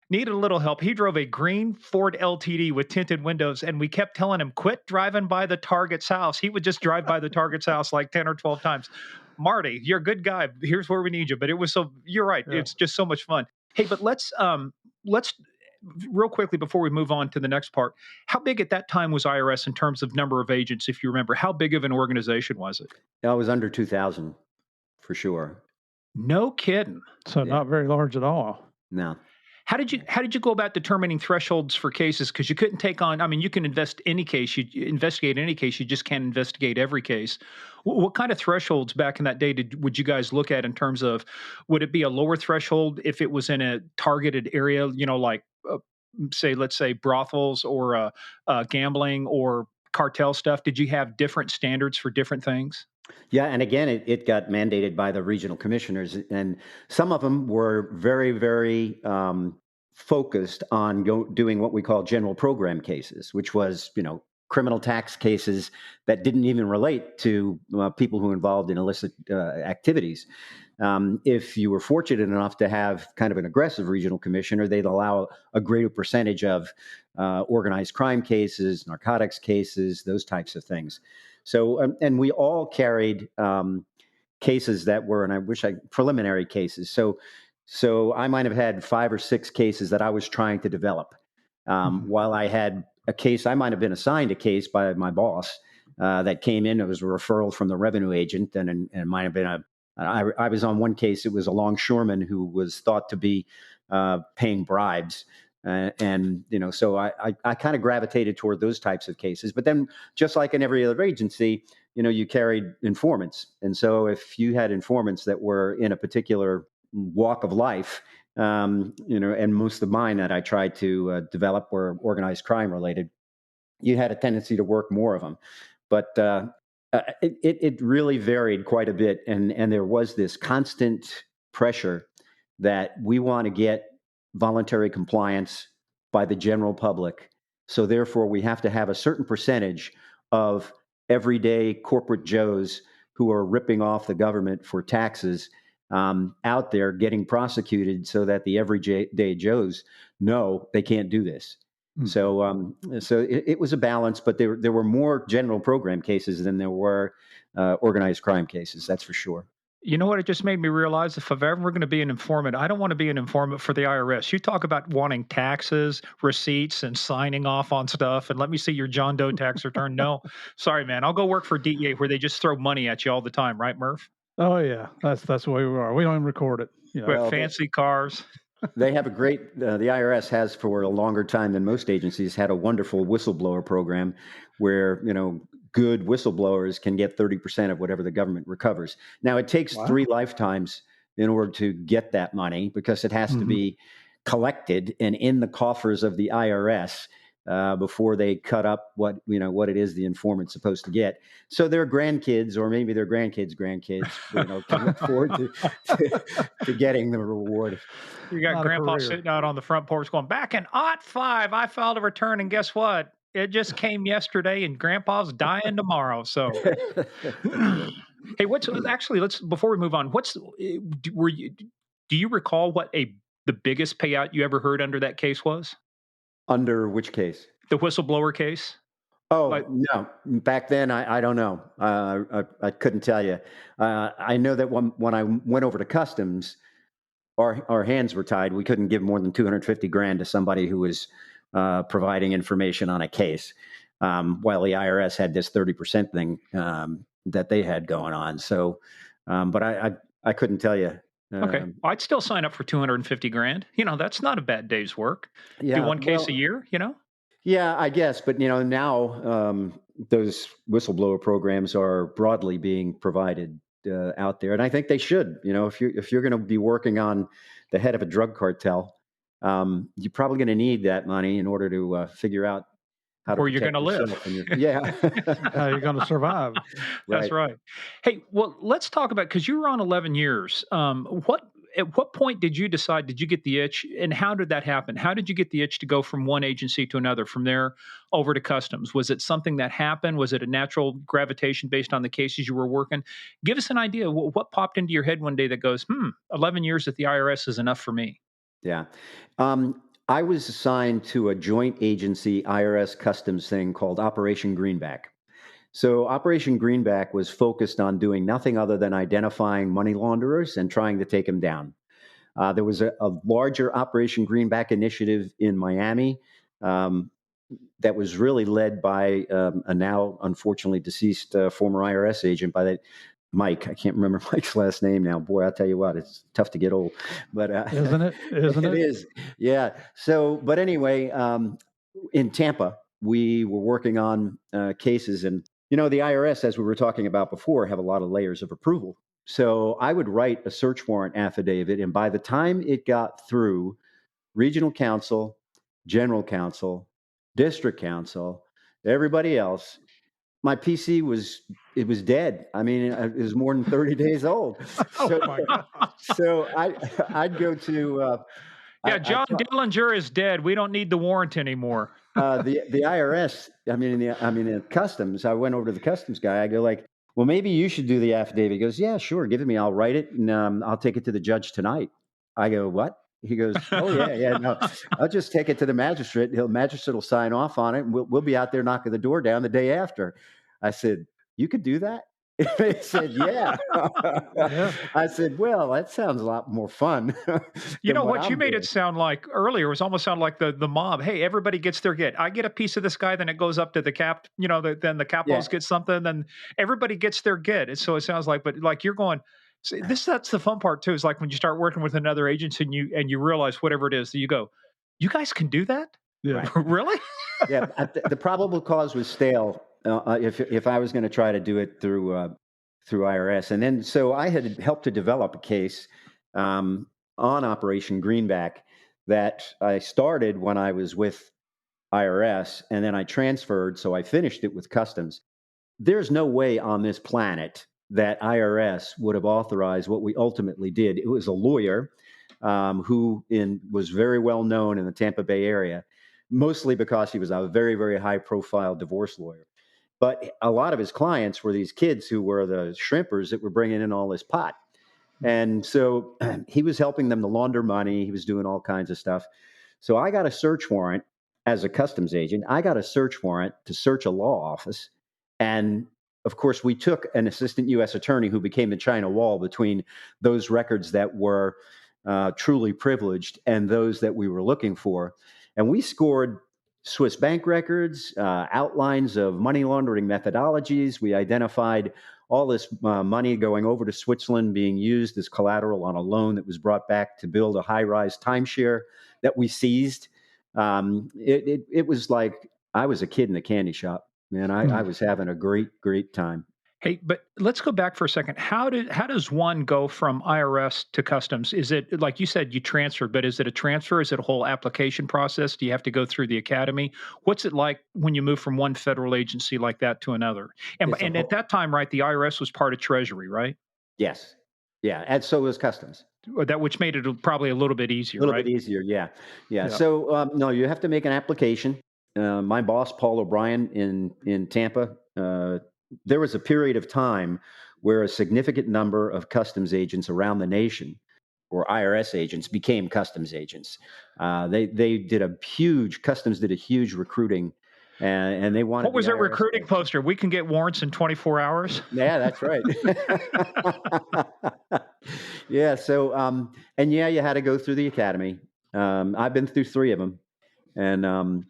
needed a little help. He drove a green Ford LTD with tinted windows, and we kept telling him, quit driving by the target's house. He would just drive by the target's house like 10 or 12 times. Marty, you're a good guy. Here's where we need you. But you're right. Yeah. It's just so much fun. Hey, but let's real quickly before we move on to the next part, how big at that time was IRS in terms of number of agents, if you remember? How big of an organization was it? It was under 2,000 for sure. No kidding. So not very large at all. No. How did you go about determining thresholds for cases? Because you couldn't take on, I mean, you can investigate any case, you just can't investigate every case. What kind of thresholds back in that day would you guys look at in terms of, would it be a lower threshold if it was in a targeted area, like let's say brothels or gambling or cartel stuff? Did you have different standards for different things? Yeah, and again, it got mandated by the regional commissioners, and some of them were very, very focused on doing what we call general program cases, which was, criminal tax cases that didn't even relate to people who were involved in illicit activities. If you were fortunate enough to have kind of an aggressive regional commissioner, they'd allow a greater percentage of organized crime cases, narcotics cases, those types of things. So, and we all carried cases that were, and I wish preliminary cases. So I might have had 5 or 6 cases that I was trying to develop. While I had a case, I might have been assigned a case by my boss that came in. It was a referral from the revenue agent, and it might have been I was on one case. It was a longshoreman who was thought to be paying bribes. So I kind of gravitated toward those types of cases. But then, just like in every other agency, you carried informants. And so if you had informants that were in a particular walk of life, and most of mine that I tried to develop were organized crime related, you had a tendency to work more of them. But it really varied quite a bit. And there was this constant pressure that we want to get voluntary compliance by the general public. So therefore, we have to have a certain percentage of everyday corporate Joes who are ripping off the government for taxes out there getting prosecuted, so that the everyday Joes know they can't do this. Mm-hmm. So it was a balance, but there were more general program cases than there were organized crime cases. That's for sure. You know what? It just made me realize, if I'm ever going to be an informant, I don't want to be an informant for the IRS. You talk about wanting taxes, receipts, and signing off on stuff, and let me see your John Doe tax return. No, sorry, man. I'll go work for DEA, where they just throw money at you all the time, right, Murph? Oh yeah, that's the way we are. We don't even record it. With fancy cars. They have a great, the IRS has for a longer time than most agencies had a wonderful whistleblower program where, good whistleblowers can get 30% of whatever the government recovers. Now, it takes 3 lifetimes in order to get that money, because it has to be collected and in the coffers of the IRS before they cut up what it is the informant's supposed to get. So their grandkids, or maybe their grandkids' can look forward to getting the reward. You got Grandpa sitting out on the front porch going, back in '05, I filed a return, and guess what? It just came yesterday, and Grandpa's dying tomorrow. So, hey, let's before we move on, do you recall what the biggest payout you ever heard under that case was? Under which case? The whistleblower case. Like, Oh, no. Back then, I don't know. I couldn't tell you. I know that when I went over to customs, our hands were tied. We couldn't give more than 250 grand to somebody who was providing information on a case, while the IRS had this 30% thing that they had going on. So, but I couldn't tell you. okay, Um, I'd still sign up for 250 grand. That's not a bad day's work. Do yeah, one case a well, year. yeah, I guess, but now those whistleblower programs are broadly being provided out there, and I think they should. If you're going to be working on the head of a drug cartel, you're probably going to need that money in order to figure out how to Where you're gonna protect live. yourself and your yeah, How you're going to survive? That's right. right. Hey, well, let's talk about, because you were on 11 years. At what point did you decide? Did you get the itch, and how did that happen? How did you get the itch to go from one agency to another, from there over to customs? Was it something that happened? Was it a natural gravitation based on the cases you were working? Give us an idea. What popped into your head one day that goes, 11 years at the IRS is enough for me. Yeah. I was assigned to a joint agency IRS customs thing called Operation Greenback. So Operation Greenback was focused on doing nothing other than identifying money launderers and trying to take them down. There was a larger Operation Greenback initiative in Miami that was really led by a now unfortunately deceased former IRS agent by that Mike. I can't remember Mike's last name now. Boy, I'll tell you what, it's tough to get old, but Isn't it? Isn't it it? is. Yeah. So, but anyway, in Tampa, we were working on cases, and the IRS, as we were talking about before, have a lot of layers of approval. So I would write a search warrant affidavit, and by the time it got through regional counsel, general counsel, district counsel, everybody else, my PC was dead. I mean, it was more than 30 days old. Oh So my God! so I'd go to Yeah, I John Dillinger is dead. We don't need the warrant anymore. the IRS. In customs. I went over to the customs guy. I go like, well, maybe you should do the affidavit. He goes, yeah, sure, give it to me. I'll write it and I'll take it to the judge tonight. I go, what? He goes, oh yeah, no, I'll just take it to the magistrate. Magistrate will sign off on it, and we'll be out there knocking the door down the day after. I said, you could do that? He said, yeah. Yeah. I said, well, that sounds a lot more fun You than know what what you I'm made it doing. sound like earlier was almost sound like the mob. Hey, everybody gets their get. I get a piece of this guy, then it goes up to the cap. Then the Yeah, capos get something, then everybody gets their get. And so it sounds like, but like you're going. See, that's the fun part too. Is like when you start working with another agency and you realize whatever it is that you go, you guys can do that, Yeah. right. really? Yeah, the probable cause was stale. If I was going to try to do it through IRS, and then so I had helped to develop a case on Operation Greenback that I started when I was with IRS, and then I transferred, so I finished it with Customs. There's no way on this planet that IRS would have authorized what we ultimately did. It was a lawyer was very well known in the Tampa Bay area, mostly because he was a very, very high profile divorce lawyer. But a lot of his clients were these kids who were the shrimpers that were bringing in all this pot. And so he was helping them to launder money. He was doing all kinds of stuff. So I got a search warrant as a customs agent. I got a search warrant to search a law office. And of course, we took an assistant U.S. attorney who became the China wall between those records that were truly privileged and those that we were looking for. And we scored Swiss bank records, outlines of money laundering methodologies. We identified all this money going over to Switzerland being used as collateral on a loan that was brought back to build a high-rise timeshare that we seized. It was like I was a kid in a candy shop, man. I was having a great, great time. Hey, but let's go back for a second. How does one go from IRS to customs? Is it like you said you transferred, but is it a transfer? Is it a whole application process? Do you have to go through the academy? What's it like when you move from one federal agency like that to another? And It's a and at whole that time, right, the IRS was part of Treasury, right? yes, yeah, and so was Customs. Or that which made it probably a little bit A easier, little bit right? easier, yeah, yeah. Yeah. So no, you have to make an application. My boss, Paul O'Brien, in Tampa, there was a period of time where a significant number of customs agents around the nation, or IRS agents, became customs agents. They did a huge customs did a huge recruiting and they wanted What the was their IRS recruiting guys. poster? We can get warrants in 24 hours. Yeah, that's right. Yeah. So, and yeah, you had to go through the academy. I've been through 3 of them, and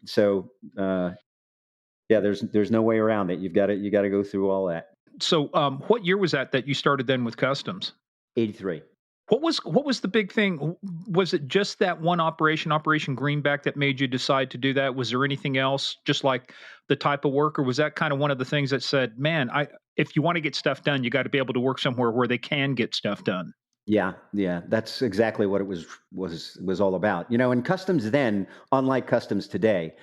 yeah, there's no way around it. You got to go through all that. So, what year was that you started then with customs? 83. What was the big thing? Was it just that one operation, Operation Greenback, that made you decide to do that? Was there anything else, just like the type of work, or was that kind of one of the things that said, "Man, if you want to get stuff done, you got to be able to work somewhere where they can get stuff done." Yeah, yeah, that's exactly what it was all about. And customs then, unlike customs today,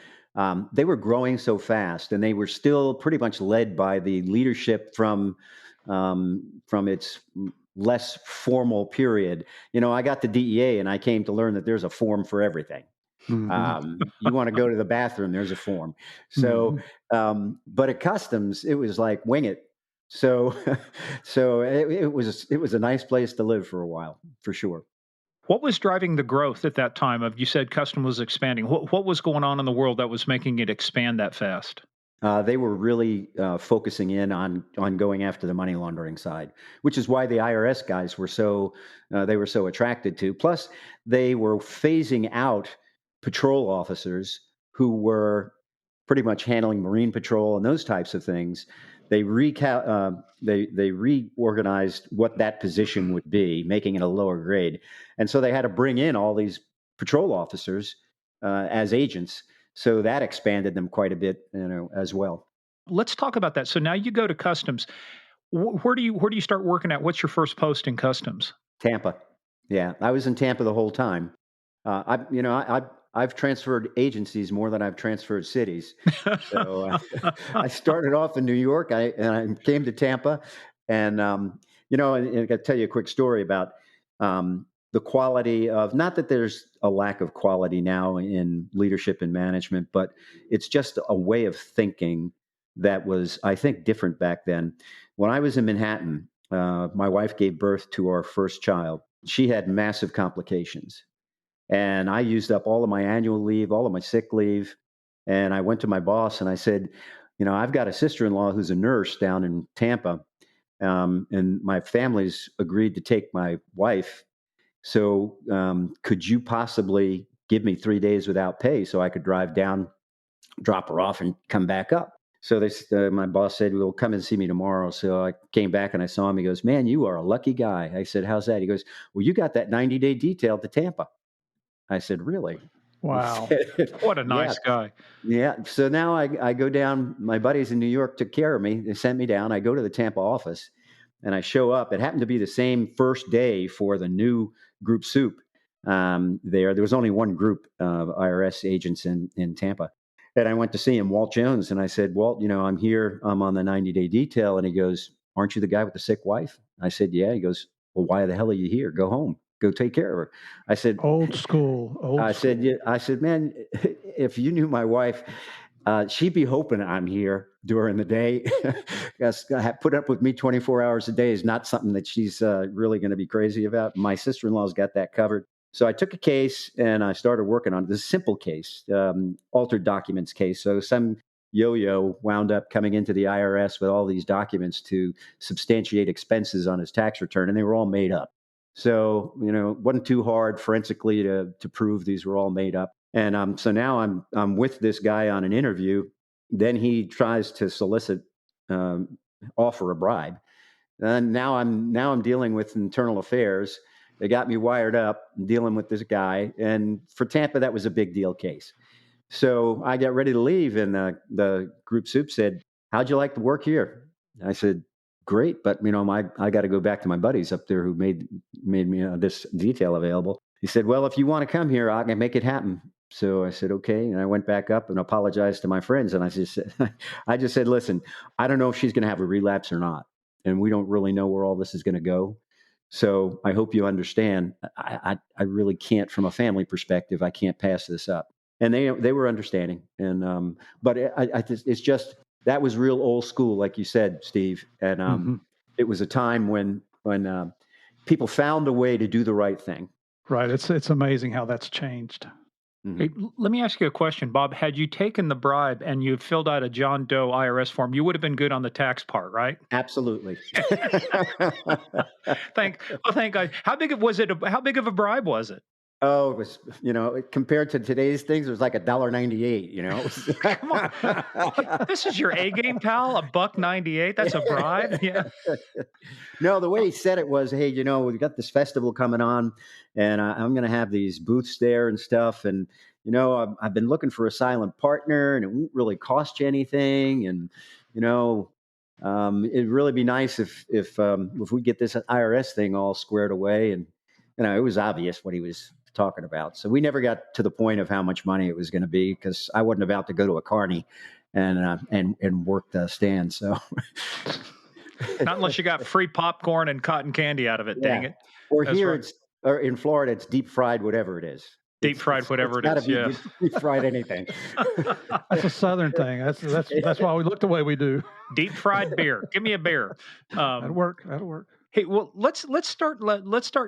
they were growing so fast, and they were still pretty much led by the leadership from its less formal period. I got the DEA, and I came to learn that there's a form for everything. Mhm. You want to go to the bathroom, there's a form. So, Mhm. but at customs, it was like wing it. So, so it was a nice place to live for a while, for sure. What was driving the growth at that time? Of you said custom was expanding. What was going on in the world that was making it expand that fast? They were really focusing in on going after the money laundering side, which is why the IRS guys were so attracted to. Plus, they were phasing out patrol officers who were pretty much handling Marine Patrol and those types of things. They reorganized what that position would be, making it a lower grade, and so they had to bring in all these patrol officers as agents, so that expanded them quite a bit, as well. Let's talk about that. So now you go to customs. Where do you start working at? What's your first post in customs? Tampa. Yeah, I was in Tampa the whole time. I've transferred agencies more than I've transferred cities. So I started off in New York, and I came to Tampa, and and I got to tell you a quick story about the quality of, not that there's a lack of quality now in leadership and management, but it's just a way of thinking that was, I think, different back then. When I was in Manhattan, my wife gave birth to our first child. She had massive complications, and I used up all of my annual leave, all of my sick leave. And I went to my boss and I said, I've got a sister in law who's a nurse down in Tampa. And my family's agreed to take my wife. So could you possibly give me 3 days without pay so I could drive down, drop her off, and come back up? So my boss said, "Well, come and see me tomorrow." So I came back and I saw him. He goes, "Man, you are a lucky guy." I said, "How's that?" He goes, "Well, you got that 90-day detail to Tampa." I said, "Really?" He Wow. said, What a "Yeah, nice guy. yeah." So now I go down. My buddies in New York took care of me. They sent me down. I go to the Tampa office, and I show up. It happened to be the same first day for the new group soup. There was only one group of IRS agents in Tampa. And I went to see him, Walt Jones, and I said, "Walt, I'm here. I'm on the 90-day detail." And he goes, "Aren't you the guy with the sick wife?" I said, "Yeah." He goes, "Well, why the hell are you here? Go home. Go take care of her." I said, Old school. Old school. yeah. I said, "Man, if you knew my wife, she'd be hoping I'm here during the day. Because put up with me 24 hours a day is not something that she's really going to be crazy about." My sister-in-law's got that covered. So I took a case and I started working on this simple case, altered documents case. So some yo-yo wound up coming into the IRS with all these documents to substantiate expenses on his tax return, and they were all made up. So it wasn't too hard forensically to prove these were all made up. And so now I'm with this guy on an interview. Then he tries to solicit, um, offer a bribe. And now I'm dealing with internal affairs. They got me wired up, dealing with this guy. And for Tampa, that was a big deal case. So I got ready to leave, and the group soup said, "How'd you like to work here?" I said, "Great, but I got to go back to my buddies up there who made me this detail available." He said, "Well, if you want to come here, I can make it happen." So I said, "Okay," and I went back up and apologized to my friends, and I just said, "Listen, I don't know if she's going to have a relapse or not, and we don't really know where all this is going to go. So I hope you understand. I really can't, from a family perspective, I can't pass this up." And they were understanding. And but it's just, that was real old school, like you said, Steve. And Mhm. it was a time when people found a way to do the right thing. Right. It's amazing how that's changed. Hey, let me ask you a question, Bob. Had you taken the bribe and you filled out a John Doe IRS form, you would have been good on the tax part, right? Absolutely. Thank God. How big of was it? How big of a bribe was it? Oh, it was, compared to today's things, it was like $1.98, Come on, this is your A game, pal. $1.98. That's a bribe. Yeah. No, the way he said it was, hey, we've got this festival coming on, and I'm going to have these booths there and stuff. And, I've been looking for a silent partner, and it won't really cost you anything. And, it'd really be nice if we get this IRS thing all squared away. And, it was obvious what he was talking about. So we never got to the point of how much money it was going to be, because I wasn't about to go to a carny and work the stand. So. Not unless you got free popcorn and cotton candy out of it. Yeah. Dang it. Or That's here right. or in Florida, it's deep fried, whatever it is. Deep fried, whatever it gotta is. be Yeah. deep fried anything. That's a Southern thing. That's why we look the way we do. Deep fried beer. Give me a beer. That'll work. Hey, well, let's start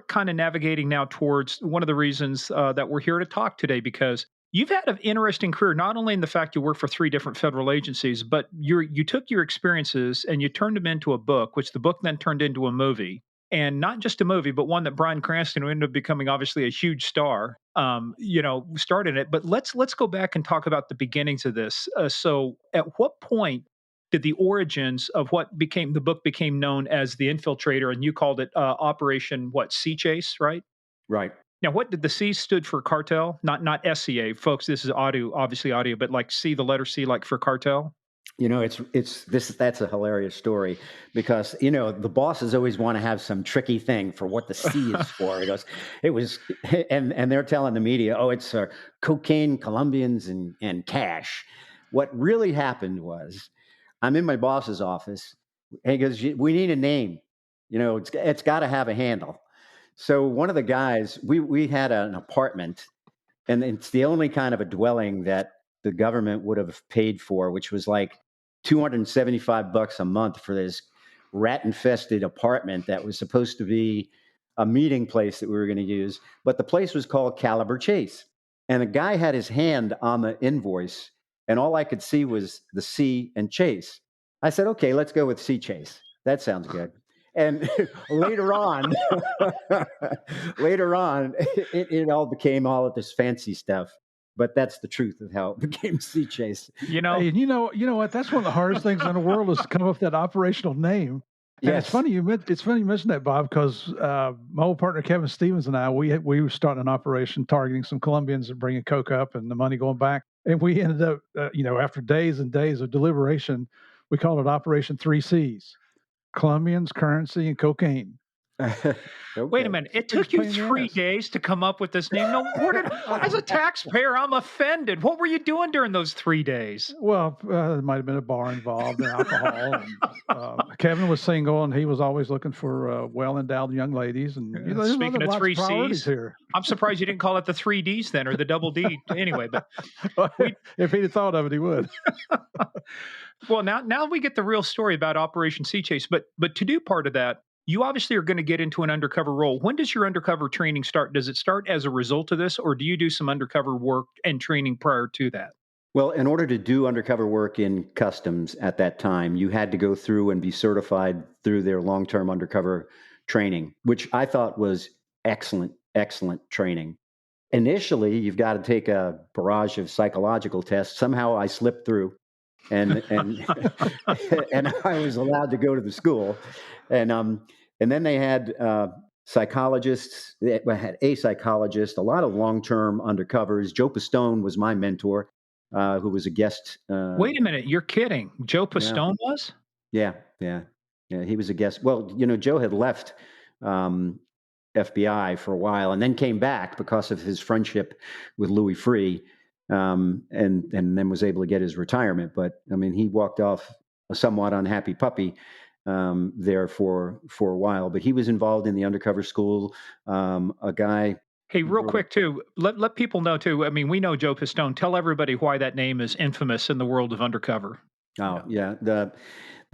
kind of navigating now towards one of the reasons that we're here to talk today, because you've had an interesting career, not only in the fact you work for 3 different federal agencies, but you took your experiences and you turned them into a book, which the book then turned into a movie. And not just a movie, but one that Bryan Cranston, who ended up becoming obviously a huge star, started it. But let's go back and talk about the beginnings of this. So, at what point did the origins of what became the book became known as the Infiltrator, and you called it Operation Sea Chase, right? Right. Now, what did the C stood for? Cartel, not SCA, folks. This is audio, obviously audio, but like C, the letter C, like for cartel. That's a hilarious story, because the bosses always want to have some tricky thing for what the C is for. And they're telling the media, oh, it's cocaine, Colombians, and cash. What really happened was, I'm in my boss's office, and he goes, we need a name. It's got to have a handle. So one of the guys, we had an apartment, and it's the only kind of a dwelling that the government would have paid for, which was like $275 a month for this rat-infested apartment that was supposed to be a meeting place that we were going to use. But the place was called Caliber Chase. And the guy had his hand on the invoice, and all I could see was the C and Chase. I said, okay, let's go with C Chase. That sounds good. And later on, it all became all of this fancy stuff. But that's the truth of how it became Sea Chase. Hey, and you know what? That's one of the hardest things in the world, is to come up with that operational name. And Yes. it's funny you mentioned that, Bob, because my old partner Kevin Stevens and I, we were starting an operation targeting some Colombians and bringing coke up and the money going back. And we ended up, after days and days of deliberation, we called it Operation 3 Cs: Colombians, currency, and cocaine. Okay. Wait a minute. It took you 3 days to come up with this name. No, as a taxpayer, I'm offended. What were you doing during those 3 days? Well, there might have been a bar involved and alcohol. And, Kevin was single, and he was always looking for well-endowed young ladies. And Speaking of 3 Cs, here. I'm surprised you didn't call it the 3 Ds then, or the double D. Anyway, but if he'd have thought of it, he would. Well, now we get the real story about Operation Sea Chase. But to do part of that, you obviously are going to get into an undercover role. When does your undercover training start? Does it start as a result of this, or do you do some undercover work and training prior to that? Well, in order to do undercover work in customs at that time, you had to go through and be certified through their long-term undercover training, which I thought was excellent training. Initially, you've got to take a barrage of psychological tests. Somehow I slipped through, and and I was allowed to go to the school. And then they had psychologists. They had a psychologist, a lot of long-term undercovers. Joe Pistone was my mentor, who was a guest. Wait a minute, you're kidding? Joe Pistone was? Yeah. He was a guest. Well, Joe had left FBI for a while, and then came back because of his friendship with Louis Freeh, and then was able to get his retirement. But I mean, he walked off a somewhat unhappy puppy there for a while. But he was involved in the undercover school. A guy. Hey, real quick too, let people know too. I mean, we know Joe Pistone. Tell everybody why that name is infamous in the world of undercover. Oh yeah, the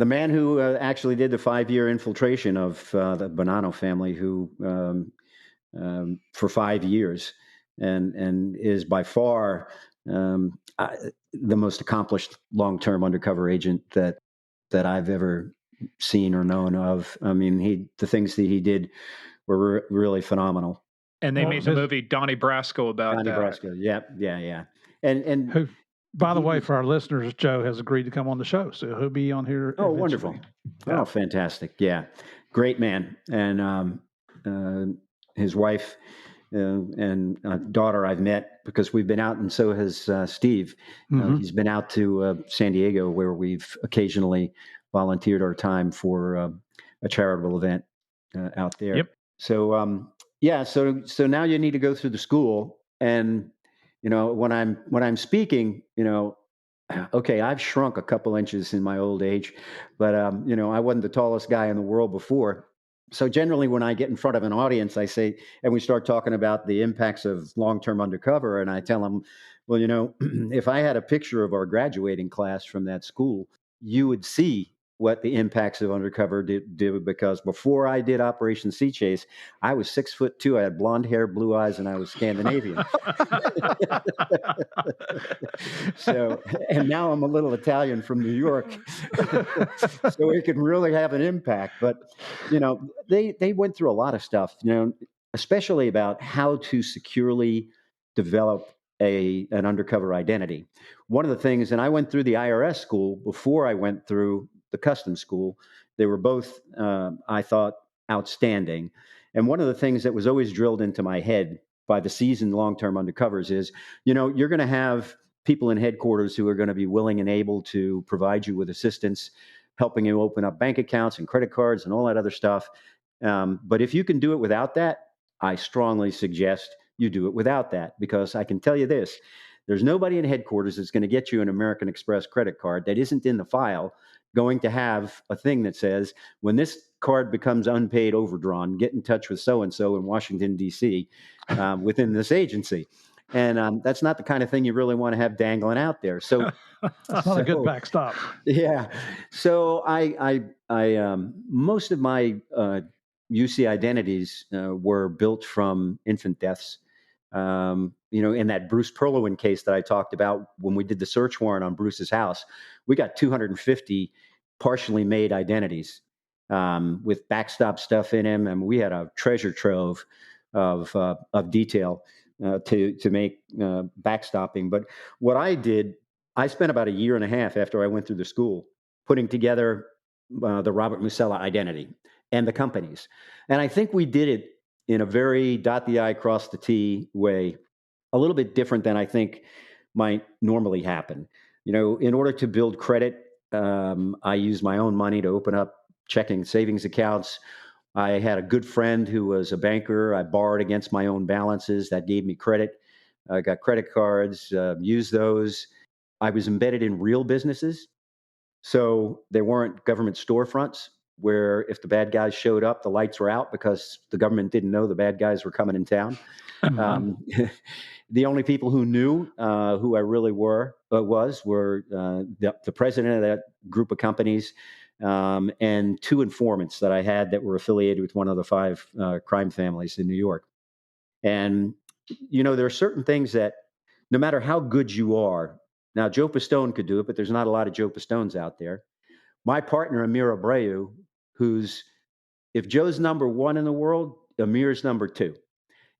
man who actually did the 5-year infiltration of the Bonanno family, who for 5 years. and is by far the most accomplished long-term undercover agent that I've ever seen or known of. I mean, the things that he did were really phenomenal. And they What made was the his movie Donnie Brasco about Donnie that. Brasco, yeah, and who? By the he way, was for our listeners, Joe has agreed to come on the show, so he'll be on here wonderful. eventually. Yeah. Oh, fantastic, yeah, great man, and uh, his wife and daughter I've met because we've been out, and so has Steve. Mhm. He's been out to San Diego, where we've occasionally volunteered our time for a charitable event out there. Yep. So yeah, so now you need to go through the school, and when I'm speaking, okay, I've shrunk a couple inches in my old age, but I wasn't the tallest guy in the world before. So generally, when I get in front of an audience, I say, and we start talking about the impacts of long-term undercover, and I tell them, well, if I had a picture of our graduating class from that school, you would see what the impacts of undercover did because before I did Operation Sea Chase, I was 6'2". I had blonde hair, blue eyes, and I was Scandinavian. So, and now I'm a little Italian from New York, so it can really have an impact. But they went through a lot of stuff, especially about how to securely develop an undercover identity. One of the things, and I went through the IRS school before I went through the customs school. They were both, I thought, outstanding. And one of the things that was always drilled into my head by the seasoned long-term undercovers is, you're going to have people in headquarters who are going to be willing and able to provide you with assistance, helping you open up bank accounts and credit cards and all that other stuff. But if you can do it without that, I strongly suggest you do it without that, because I can tell you this: there's nobody in headquarters that's going to get you an American Express credit card that isn't in the file going to have a thing that says, when this card becomes unpaid overdrawn, get in touch with so-and-so in Washington, D.C. Within this agency. And that's not the kind of thing you really want to have dangling out there. So That's not a good backstop. yeah. So most of my UC identities were built from infant deaths. In that Bruce Perlowan case that I talked about, when we did the search warrant on Bruce's house, we got 250 partially made identities with backstop stuff in him, and we had a treasure trove of detail to make backstopping. But what I did, I spent about a year and a half after I went through the school putting together the Robert Musella identity and the companies. And I think we did it in a very dot the I, cross the T way, a little bit different than I think might normally happen. In order to build credit, I used my own money to open up checking savings accounts. I had a good friend who was a banker. I borrowed against my own balances. That gave me credit. I got credit cards, used those. I was embedded in real businesses. So there weren't government storefronts where if the bad guys showed up, the lights were out because the government didn't know the bad guys were coming in town. The only people who knew who I really were the president of that group of companies and two informants that I had that were affiliated with one of the five crime families in New York. And, there are certain things that no matter how good you are, now Joe Pistone could do it, but there's not a lot of Joe Pistones out there. My partner, Amir Abreu, if Joe's number one in the world, Amir's number two.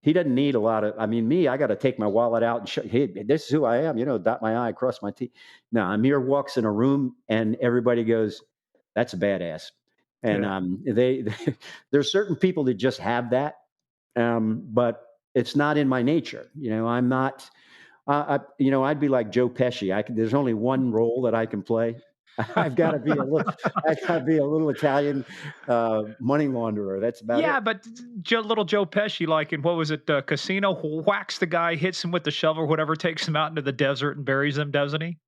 He doesn't need a lot of, I got to take my wallet out and show, hey, this is who I am, dot my I, cross my T. Now, Amir walks in a room and everybody goes, that's a badass. And there's certain people that just have that, but it's not in my nature. I'm not, I'd be like Joe Pesci. There's only one role that I can play. I've got to be a little Italian money launderer. That's about it. But little Joe Pesci, like in what was it, Casino, whacks the guy, hits him with the shovel, whatever, takes him out into the desert and buries him, doesn't he?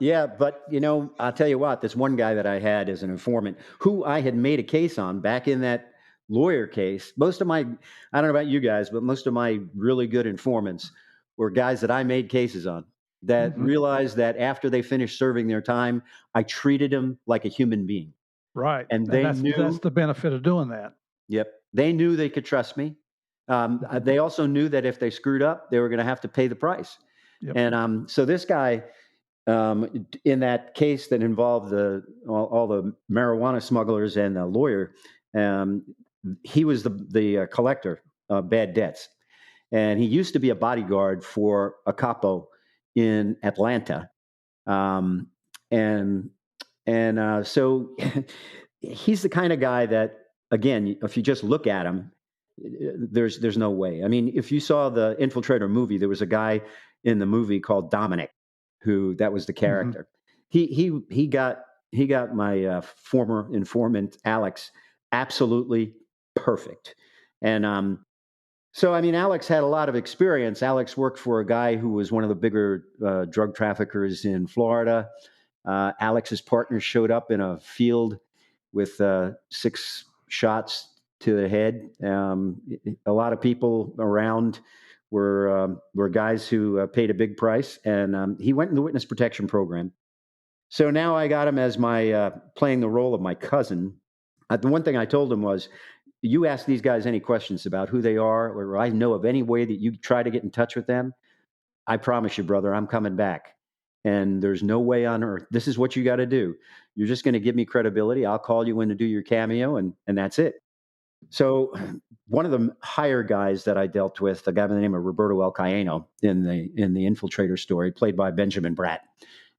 Yeah, but I'll tell you what. This one guy that I had as an informant, who I had made a case on back in that lawyer case. I don't know about you guys, but most of my really good informants were guys that I made cases on that realized that after they finished serving their time, I treated them like a human being. Right. And they knew that's the benefit of doing that. Yep. They knew they could trust me. They also knew that if they screwed up, they were going to have to pay the price. Yep. And so this guy, in that case that involved all the marijuana smugglers and the lawyer, he was the collector of bad debts. And he used to be a bodyguard for a capo in Atlanta. Um, and so he's the kind of guy that, again, if you just look at him, there's no way. I mean, if you saw the Infiltrator movie, there was a guy in the movie called Dominic, that was the character. He got my former informant Alex absolutely perfect. And so, I mean, Alex had a lot of experience. Alex worked for a guy who was one of the bigger drug traffickers in Florida. Alex's partner showed up in a field with 6 shots to the head. A lot of people around were guys who paid a big price, and he went in the witness protection program. So now I got him as my playing the role of my cousin. The one thing I told him was, you ask these guys any questions about who they are, or I know of any way that you try to get in touch with them, I promise you, brother, I'm coming back. And there's no way on earth. This is what you got to do. You're just going to give me credibility. I'll call you in to do your cameo, and that's it. So one of the higher guys that I dealt with, a guy by the name of Roberto El Cayeno in the Infiltrator story, played by Benjamin Bratt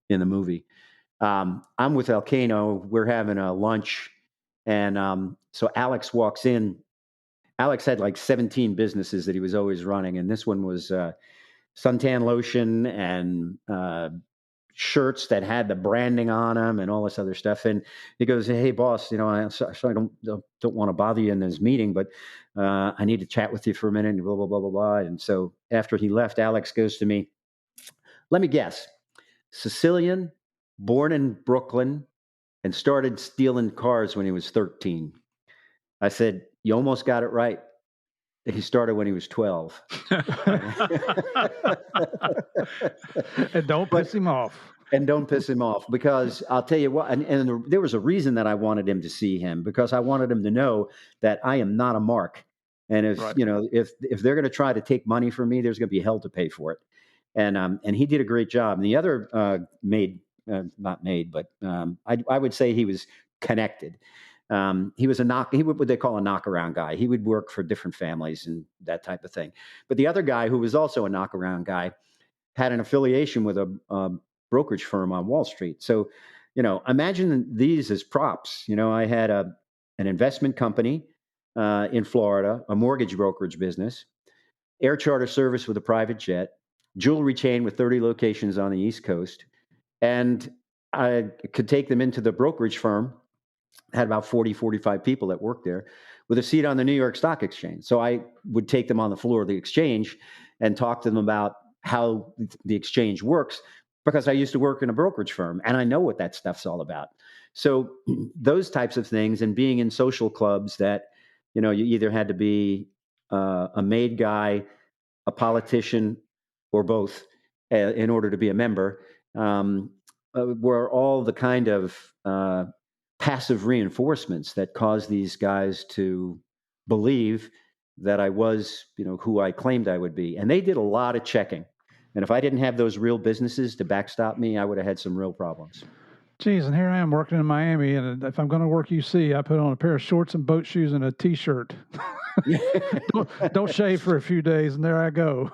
in the movie. I'm with El Cayeno. We're having a lunch. And so Alex walks in. Alex had like 17 businesses that he was always running. And this one was suntan lotion and shirts that had the branding on them and all this other stuff. And he goes, "Hey, boss, I don't want to bother you in this meeting, but I need to chat with you for a minute," and blah, blah, blah, blah, blah. And so after he left, Alex goes to me, "Let me guess, Sicilian, born in Brooklyn, and started stealing cars when he was 13. I said, "You almost got it right. He started when he was 12. And don't piss him off. And don't piss him off, because I'll tell you what, and there was a reason that I wanted him to see him, because I wanted him to know that I am not a mark. And if, Right. If they're going to try to take money from me, there's going to be hell to pay for it. And he did a great job. And the other not made, but I would say he was connected. He was what they call a knockaround guy. He would work for different families and that type of thing. But the other guy, who was also a knockaround guy, had an affiliation with a brokerage firm on Wall Street. So, imagine these as props. I had an investment company in Florida, a mortgage brokerage business, air charter service with a private jet, jewelry chain with 30 locations on the East Coast. And I could take them into the brokerage firm, had about 40, 45 people that worked there, with a seat on the New York Stock Exchange. So I would take them on the floor of the exchange and talk to them about how the exchange works, because I used to work in a brokerage firm and I know what that stuff's all about. So those types of things, and being in social clubs that, you either had to be a made guy, a politician, or both in order to be a member, were all the kind of passive reinforcements that caused these guys to believe that I was, who I claimed I would be. And they did a lot of checking. And if I didn't have those real businesses to backstop me, I would have had some real problems. Geez, and here I am working in Miami, and if I'm going to work UC, I put on a pair of shorts and boat shoes and a T-shirt. don't shave for a few days, and there I go.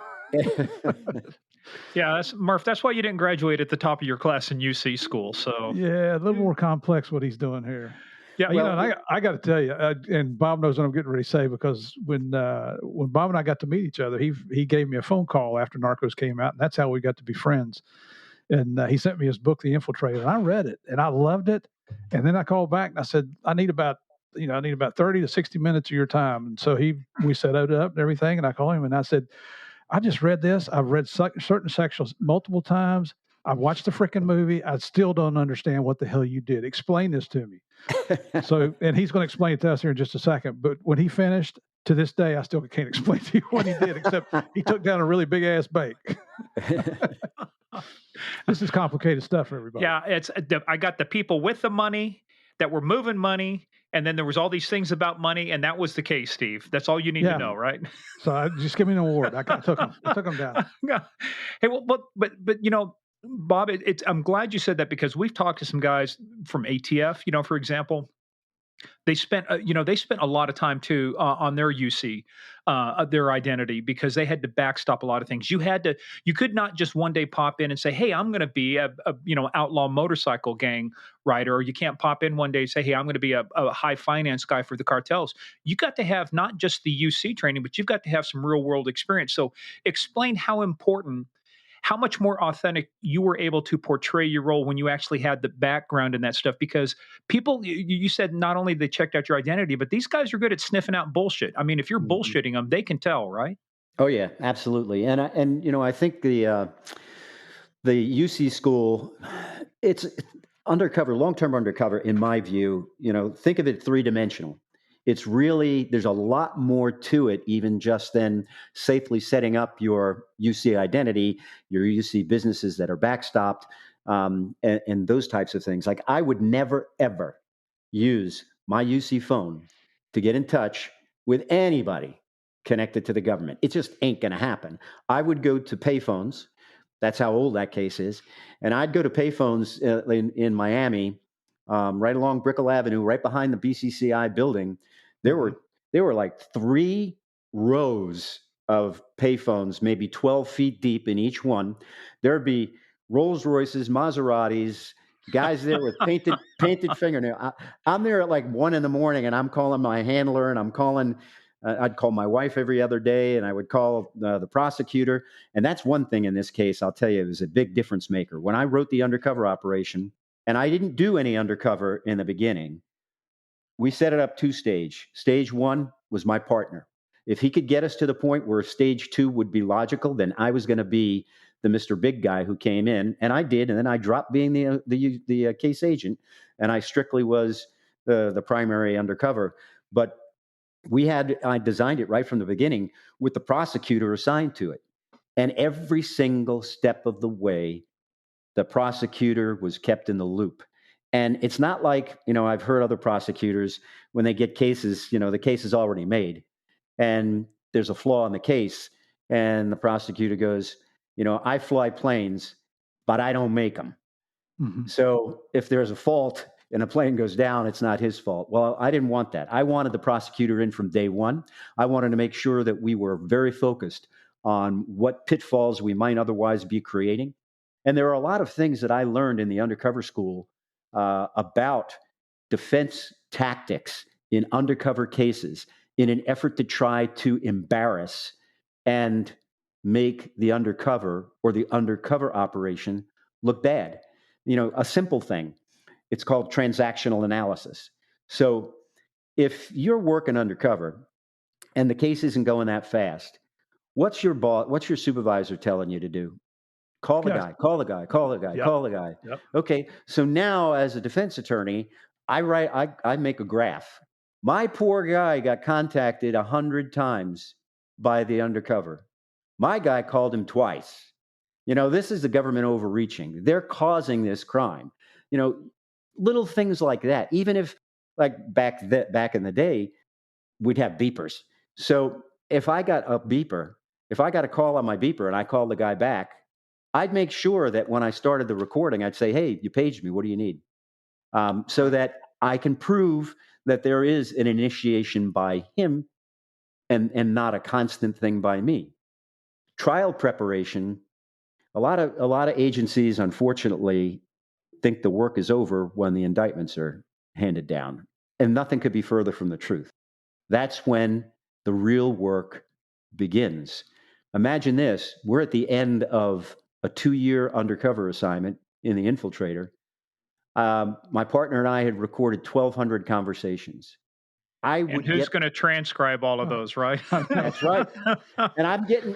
Yeah, Murph. That's why you didn't graduate at the top of your class in UC school. So yeah, a little more complex what he's doing here. Yeah, well, I got to tell you, and Bob knows what I'm getting ready to say, because when Bob and I got to meet each other, he gave me a phone call after Narcos came out, and that's how we got to be friends. And he sent me his book, The Infiltrator, and I read it, and I loved it. And then I called back and I said, I need about 30 to 60 minutes of your time. And so we set it up and everything, and I called him and I said, I just read this. I've read certain sections multiple times. I've watched the freaking movie. I still don't understand what the hell you did. Explain this to me. So, and he's going to explain it to us here in just a second. But when he finished, to this day, I still can't explain to you what he did, except he took down a really big ass bank. This is complicated stuff for everybody. Yeah, I got the people with the money that were moving money and then there was all these things about money, and that was the case, Steve. That's all you need to Yeah. know, right? So just give me an award. I took him. I took him down. Yeah. Hey, well, but Bob, it's I'm glad you said that because we've talked to some guys from ATF, for example, they spent a lot of time too on their UC, their identity, because they had to backstop a lot of things. You could not just one day pop in and say, "Hey, I'm going to be a outlaw motorcycle gang rider," or you can't pop in one day and say, "Hey, I'm going to be a high finance guy for the cartels." You got to have not just the UC training, but you've got to have some real world experience. So, explain how important, how much more authentic you were able to portray your role when you actually had the background in that stuff, because people, you said not only they checked out your identity, but these guys are good at sniffing out bullshit. I mean, if you're Mhm. bullshitting them, they can tell, right? Oh yeah, absolutely. I think the UC school, it's undercover, long-term undercover, in my view. Think of it three-dimensional. It's really, there's a lot more to it, even just than safely setting up your UC identity, your UC businesses that are backstopped, and those types of things. Like, I would never ever use my UC phone to get in touch with anybody connected to the government. It just ain't going to happen. I would go to payphones. That's how old that case is. And I'd go to payphones in Miami, right along Brickell Avenue, right behind the BCCI building. There Mhm. were there were like 3 rows of payphones, maybe 12 feet deep in each one. There'd be Rolls Royces, Maseratis, guys there with painted fingernail. I'm there at like 1 a.m, and I'm calling my handler, and I'm calling. I'd call my wife every other day, and I would call the prosecutor. And that's one thing in this case, I'll tell you, it was a big difference maker. When I wrote the undercover operation, and I didn't do any undercover in the beginning, we set it up two-stage. Stage one was my partner. If he could get us to the point where stage two would be logical, then I was going to be the Mr. Big Guy who came in, and I did. And then I dropped being the case agent, and I strictly was the primary undercover. But I designed it right from the beginning with the prosecutor assigned to it. And every single step of the way, the prosecutor was kept in the loop. And it's not like, I've heard other prosecutors, when they get cases, the case is already made and there's a flaw in the case. And the prosecutor goes, I fly planes, but I don't make them. Mhm. So if there's a fault and a plane goes down, it's not his fault. Well, I didn't want that. I wanted the prosecutor in from day one. I wanted to make sure that we were very focused on what pitfalls we might otherwise be creating. And there are a lot of things that I learned in the undercover school about defense tactics in undercover cases in an effort to try to embarrass and make the undercover or the undercover operation look bad. A simple thing. It's called transactional analysis. So if you're working undercover and the case isn't going that fast, what's your supervisor telling you to do? Call the Yeah. guy, call the guy, call the guy, Yep. call the guy. Yep. Okay. So now as a defense attorney, I make a graph. My poor guy got contacted 100 times by the undercover. My guy called him twice. This is the government overreaching. They're causing this crime. You know, Little things like that. Even if, like back in the day, we'd have beepers. So if I got a call on my beeper and I called the guy back, I'd make sure that when I started the recording, I'd say, "Hey, you paged me. What do you need?" So that I can prove that there is an initiation by him and not a constant thing by me. Trial preparation. A lot of agencies, unfortunately, think the work is over when the indictments are handed down, and nothing could be further from the truth. That's when the real work begins. Imagine this: we're at the end of a 2-year undercover assignment in the Infiltrator. My partner and I had recorded 1,200 conversations. I And would who's get. going to transcribe all of Oh, those, right? I know. That's right. And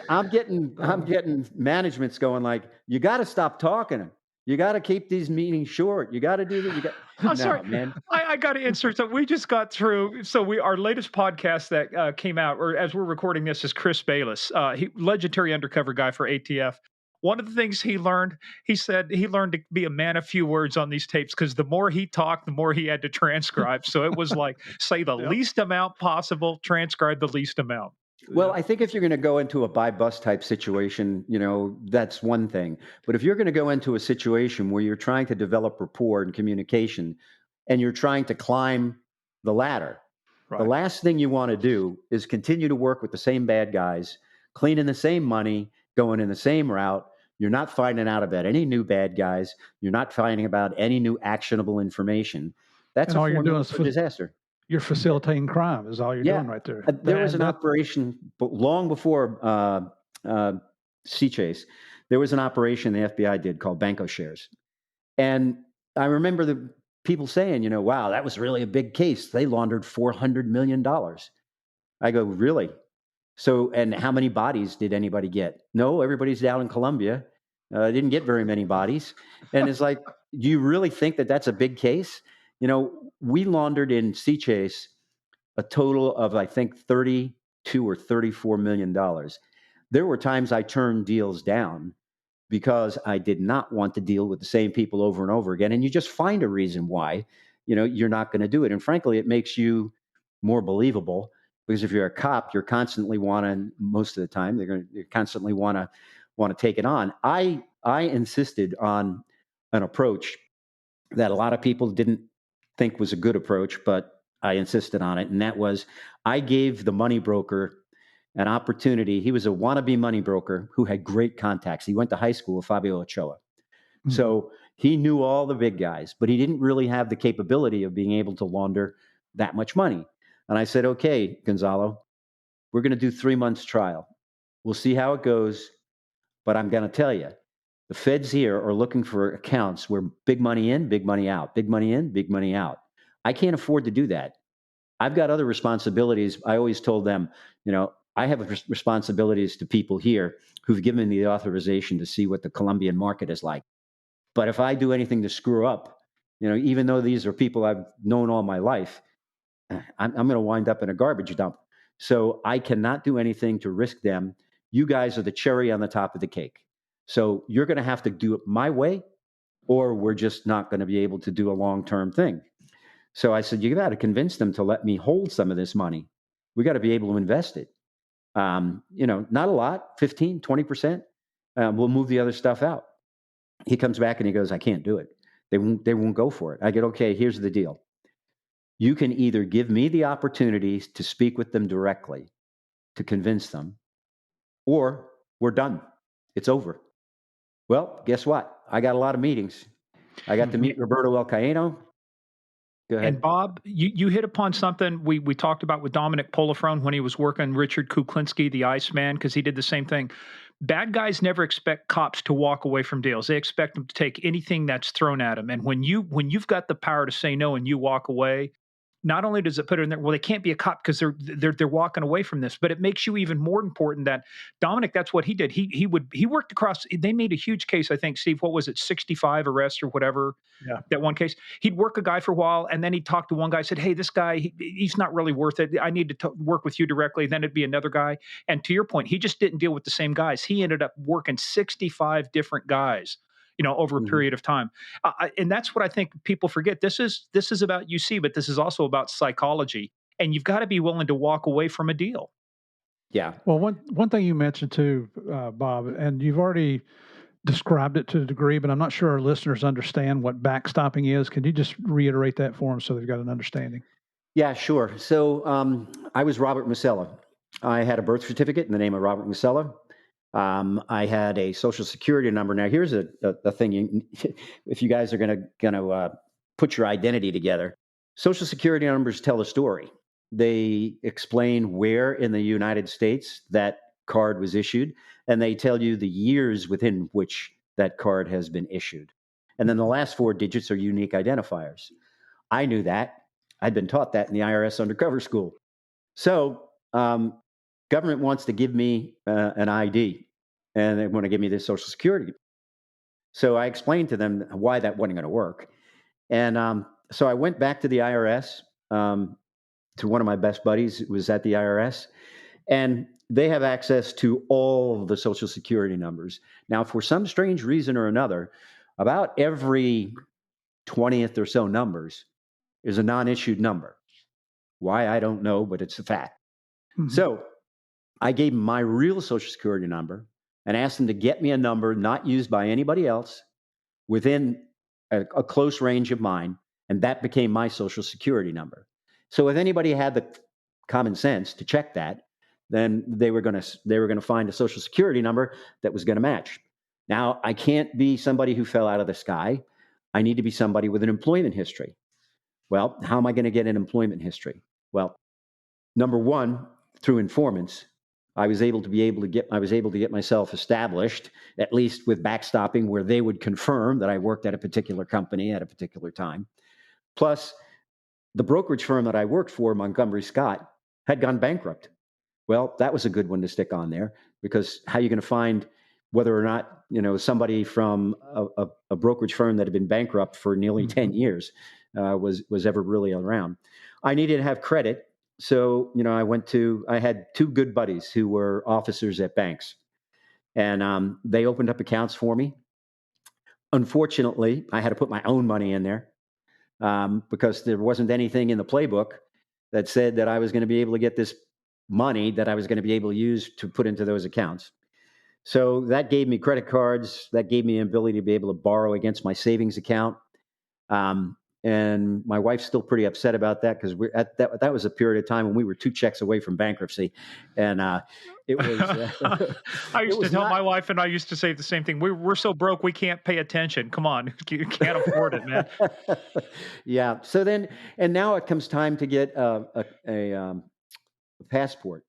I'm getting managements going like, you got to stop talking. You got to keep these meetings short. You got to do that. I'm sorry. No, man. I got to insert. So we just got through. So our latest podcast that came out, or as we're recording this, is Chris Bayless, legendary undercover guy for ATF. one of the things he learned, he said he learned to be a man of few words on these tapes because the more he talked, the more he had to transcribe. So it was like say the Yep. least amount possible, transcribe the least amount. Well, Yep. I think if you're going to go into a buy bust type situation, that's one thing. But if you're going to go into a situation where you're trying to develop rapport and communication and you're trying to climb the ladder, the Right. last thing you want to do is continue to work with the same bad guys, cleaning the same money, going in the same route. You're not finding out about any new bad guys. You're not finding about any new actionable information. That's And a all you're doing formula is for disaster. you're facilitating crime is all you're Yeah, doing right there. there was And an that operation long before uh, Sea Chase. There was an operation the FBI did called Banco Shares, and I remember the people saying, wow, that was really a big case. They laundered $400 million. I go, really? So, and how many bodies did anybody get? No, everybody's down in Colombia. Didn't get very many bodies, and it's like, do you really think that that's a big case? We laundered in Sea Chase a total of, I think, 32 or $34 million. There were times I turned deals down because I did not want to deal with the same people over and over again. And you just find a reason why, you're not going to do it. And frankly, it makes you more believable because if you're a cop, you're constantly wanting, most of the time, you constantly want to take it on. I insisted on an approach that a lot of people didn't think was a good approach, but I insisted on it. And that was, I gave the money broker an opportunity. He was a wannabe money broker who had great contacts. He went to high school with Fabio Ochoa. So he knew all the big guys, but he didn't really have the capability of being able to launder that much money. And I said, okay, Gonzalo, we're going to do 3 months trial. We'll see how it goes. But I'm going to tell you, the feds here are looking for accounts where big money in, big money out, big money in, big money out. I can't afford to do that. I've got other responsibilities. I always told them, I have responsibilities to people here who've given me the authorization to see what the Colombian market is like. But if I do anything to screw up, even though these are people I've known all my life, I'm going to wind up in a garbage dump. So I cannot do anything to risk them. You guys are the cherry on the top of the cake. So you're going to have to do it my way, or we're just not going to be able to do a long-term thing. So I said, you got to convince them to let me hold some of this money. We got to be able to invest it. Not a lot, 15, 20%. We'll move the other stuff out. He comes back and he goes, I can't do it. They won't go for it. I get, okay, here's the deal. You can either give me the opportunities to speak with them directly to convince them, or we're done. It's over. Well, guess what? I got a lot of meetings. I got to meet Roberto El Caino. Go And ahead. Bob, you hit upon something we talked about with Dominic Polifrone when he was working Richard Kuklinski, the Iceman, because he did the same thing. Bad guys never expect cops to walk away from deals. They expect them to take anything that's thrown at them. And when you've got the power to say no and you walk away, not only does it put it in there, well, they can't be a cop because they're walking away from this, but it makes you even more important that Dominic, that's what he did. He worked across. They made a huge case, I think, Steve. What was it, 65 arrests or whatever? Yeah. That one case, he'd work a guy for a while, and then he'd talk to one guy. Said, "Hey, this guy, he's not really worth it. I need to work with you directly." Then it'd be another guy. And to your point, he just didn't deal with the same guys. He ended up working 65 different guys, over a Mhm. period of time. And that's what I think people forget. This is about UC, but this is also about psychology. And you've got to be willing to walk away from a deal. Yeah. Well, one thing you mentioned too, Bob, and you've already described it to a degree, but I'm not sure our listeners understand what backstopping is. Can you just reiterate that for them so they've got an understanding? Yeah, sure. So I was Robert Musella. I had a birth certificate in the name of Robert Musella. I had a social security number. Now, here's a thing. If you guys are going to put your identity together, social security numbers tell a story. They explain where in the United States that card was issued, and they tell you the years within which that card has been issued. And then the last 4 digits are unique identifiers. I knew that. I'd been taught that in the IRS undercover school. So government wants to give me an ID, and they want to give me this Social Security. So I explained to them why that wasn't going to work. And so I went back to the IRS, to one of my best buddies who was at the IRS. And they have access to all the Social Security numbers. Now, for some strange reason or another, about every 20th or so numbers is a non-issued number. Why, I don't know, but it's a fact. Mhm. So I gave him my real Social Security number and asked him to get me a number not used by anybody else within a close range of mine, and that became my Social Security number. So if anybody had the common sense to check that, then they were going to find a Social Security number that was going to match. Now, I can't be somebody who fell out of the sky. I need to be somebody with an employment history. Well, how am I going to get an employment history? Well, number one, through informants. I was able to get myself established, at least with backstopping, where they would confirm that I worked at a particular company at a particular time. Plus, the brokerage firm that I worked for, Montgomery Scott, had gone bankrupt. Well, that was a good one to stick on there, because how are you going to find whether or not somebody from a brokerage firm that had been bankrupt for nearly 10 years was ever really around? I needed to have credit. So, I had two good buddies who were officers at banks, and they opened up accounts for me. Unfortunately, I had to put my own money in there because there wasn't anything in the playbook that said that I was going to be able to get this money that I was going to be able to use to put into those accounts. So that gave me credit cards. That gave me the ability to be able to borrow against my savings account. Um, and my wife's still pretty upset about that, because that was a period of time when we were 2 checks away from bankruptcy, and it was I it used to was tell not. my wife, and I used to say the same thing. We're so broke we can't pay attention. Come on, you can't afford it, man. Yeah. So then, and now it comes time to get a passport.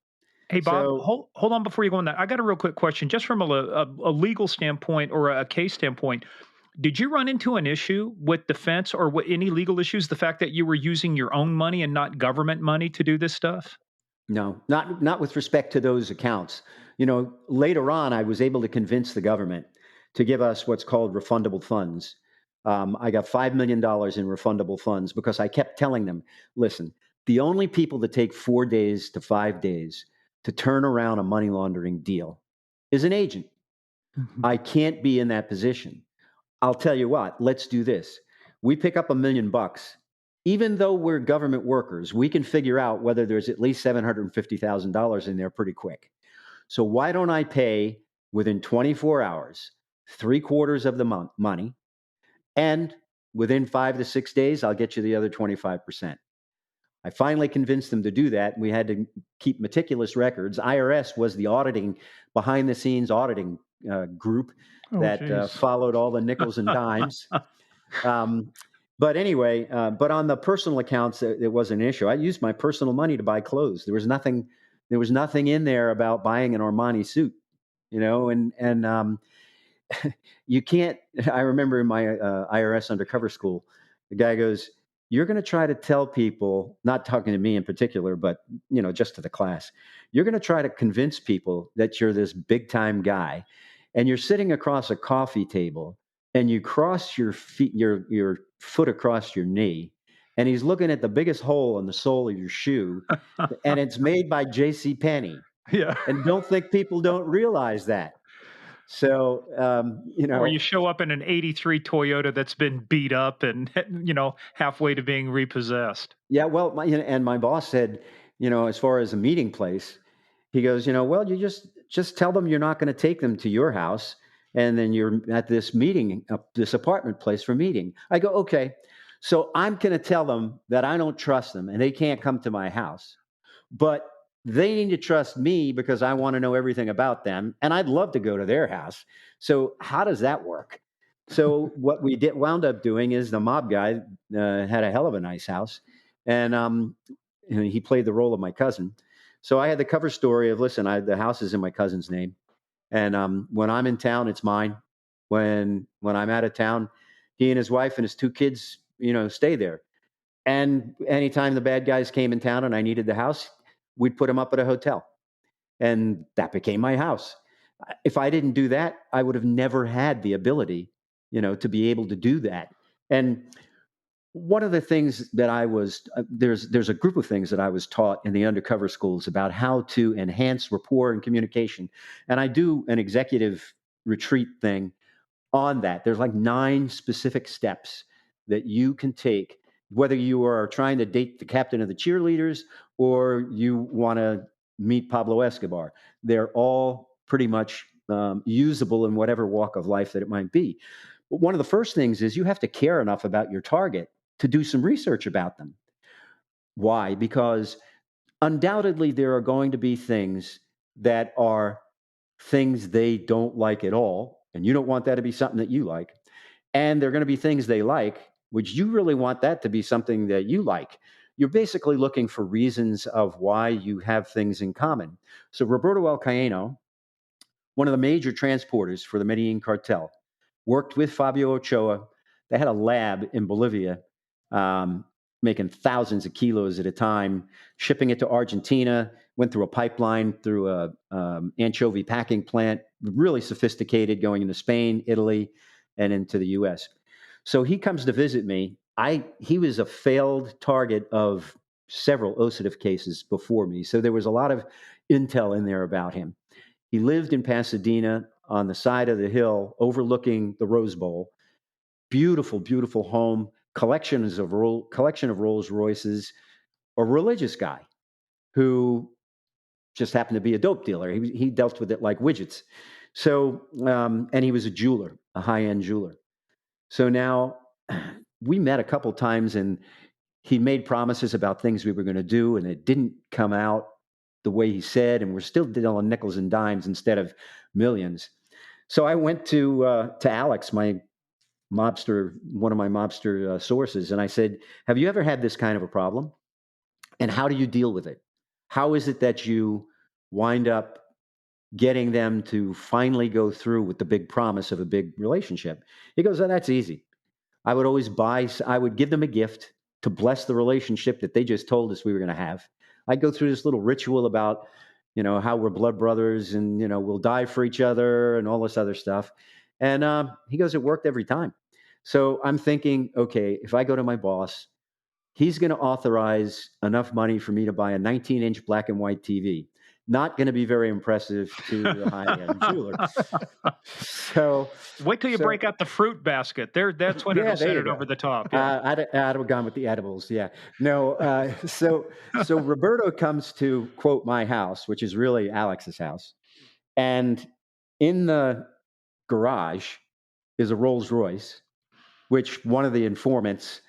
Hey, Bob, So hold on before you go on that. I got a real quick question, just from a legal standpoint or a case standpoint. Did you run into an issue with defense or any legal issues? The fact that you were using your own money and not government money to do this stuff? no, not with respect to those accounts. Later on, I was able to convince the government to give us what's called refundable funds. I got $5 million in refundable funds because I kept telling them, listen, the only people that take 4 days to 5 days to turn around a money laundering deal is an agent. Mhm. I can't be in that position. I'll tell you what, let's do this. We pick up $1 million. Even though we're government workers, we can figure out whether there's at least $750,000 in there pretty quick. So why don't I pay within 24 hours, 3/4 of the money, and within 5 to 6 days, I'll get you the other 25%. I finally convinced them to do that. We had to keep meticulous records. IRS was the behind the scenes auditing group Oh, that geez. followed all the nickels and dimes. Um, but anyway, but on the personal accounts, it was an issue. I used my personal money to buy clothes. There was nothing. There was nothing in there about buying an Armani suit, and you can't. I remember in my IRS undercover school, the guy goes, "You're going to try to tell people, not talking to me in particular, but just to the class, you're going to try to convince people that you're this big time guy, and you're sitting across a coffee table, and you cross your feet, your foot across your knee, and he's looking at the biggest hole in the sole of your shoe, and it's made by J.C. Penney, Yeah. and don't think people don't realize that." So, Or you show up in an '83 Toyota that's been beat up and, halfway to being repossessed. yeah, well, and my boss said, as far as a meeting place, he goes, well, you just tell them you're not going to take them to your house, and then you're at this meeting, this apartment place for meeting. I go, okay, so I'm going to tell them that I don't trust them and they can't come to my house, but they need to trust me because I want to know everything about them, and I'd love to go to their house. So how does that work? So what we wound up doing is the mob guy had a hell of a nice house, and he played the role of my cousin. So I had the cover story of, listen, the house is in my cousin's name, and when I'm in town, it's mine. When I'm out of town, he and his wife and his 2 kids, stay there. And anytime the bad guys came in town and I needed the house, we'd put them up at a hotel, and that became my house. If I didn't do that, I would have never had the ability, to be able to do that. And one of the things that I was there's a group of things that I was taught in the undercover schools about how to enhance rapport and communication, and I do an executive retreat thing on that. There's like 9 specific steps that you can take, whether you are trying to date the captain of the cheerleaders or you want to meet Pablo Escobar. They're all pretty much usable in whatever walk of life that it might be. But one of the first things is you have to care enough about your target to do some research about them. Why? Because undoubtedly there are going to be things that are things they don't like at all, and you don't want that to be something that you like. And there are going to be things they like, which you really want that to be something that you like. You're basically looking for reasons of why you have things in common. So Roberto Alcaino, one of the major transporters for the Medellin cartel, worked with Fabio Ochoa. They had a lab in Bolivia, making thousands of kilos at a time, shipping it to Argentina, went through a pipeline, through a anchovy packing plant, really sophisticated, going into Spain, Italy, and into the U.S. So he comes to visit me. He was a failed target of several OSIDF cases before me. So there was a lot of intel in there about him. He lived in Pasadena on the side of the hill overlooking the Rose Bowl. Beautiful, beautiful home, collection of Rolls Royces, a religious guy who just happened to be a dope dealer. He dealt with it like widgets. So, and he was a jeweler, a high-end jeweler. So now we met a couple times and he made promises about things we were going to do and it didn't come out the way he said. And we're still dealing nickels and dimes instead of millions. So I went to Alex, one of my mobster sources. And I said, have you ever had this kind of a problem? And how do you deal with it? How is it that you wind up getting them to finally go through with the big promise of a big relationship? He goes, oh, that's easy. I would give them a gift to bless the relationship that they just told us we were going to have. I'd go through this little ritual about, how we're blood brothers and, we'll die for each other and all this other stuff. And he goes, it worked every time. So I'm thinking, okay, if I go to my boss, he's going to authorize enough money for me to buy a 19-inch black and white TV. Not going to be very impressive to the high-end jeweler. So wait till you break out the fruit basket. That's when it'll set it over the top. Yeah. I'd have gone with the edibles. Yeah. No. So Roberto comes to quote my house, which is really Alex's house, and in the garage is a Rolls Royce, which one of the informants,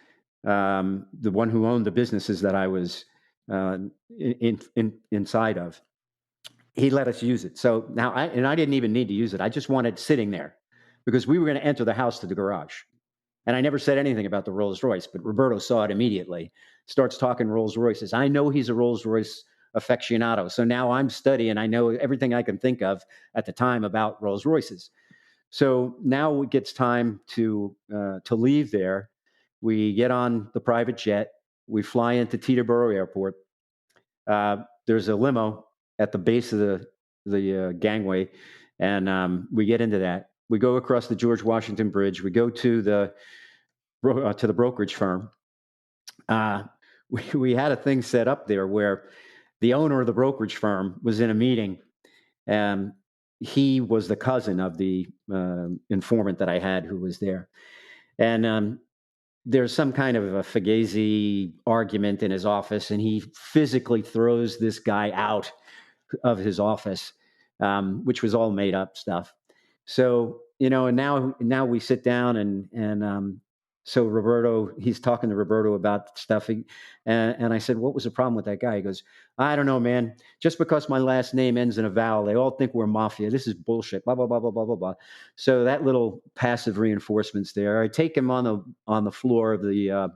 the one who owned the businesses that I was inside of, he let us use it. So now I didn't even need to use it. I just wanted sitting there because we were going to enter the house to the garage. And I never said anything about the Rolls Royce, but Roberto saw it immediately, starts talking Rolls Royces. I know he's a Rolls Royce aficionado. So now I'm studying. I know everything I can think of at the time about Rolls Royces. So now it gets time to leave there. We get on the private jet. We fly into Teterboro Airport. There's a limo at the base of the gangway, and we get into that. We go across the George Washington Bridge. We go to the brokerage firm. We had a thing set up there where the owner of the brokerage firm was in a meeting, and he was the cousin of the informant that I had who was there. And there's some kind of a fugazi argument in his office, and he physically throws this guy out of his office, which was all made up stuff. So, and now we sit down and so Roberto, he's talking to Roberto about stuff. And I said, what was the problem with that guy? He goes, I don't know, man. Just because my last name ends in a vowel, they all think we're mafia. This is bullshit, blah, blah, blah, blah, blah, blah, blah. So that little passive reinforcement's there. I take him on the floor of the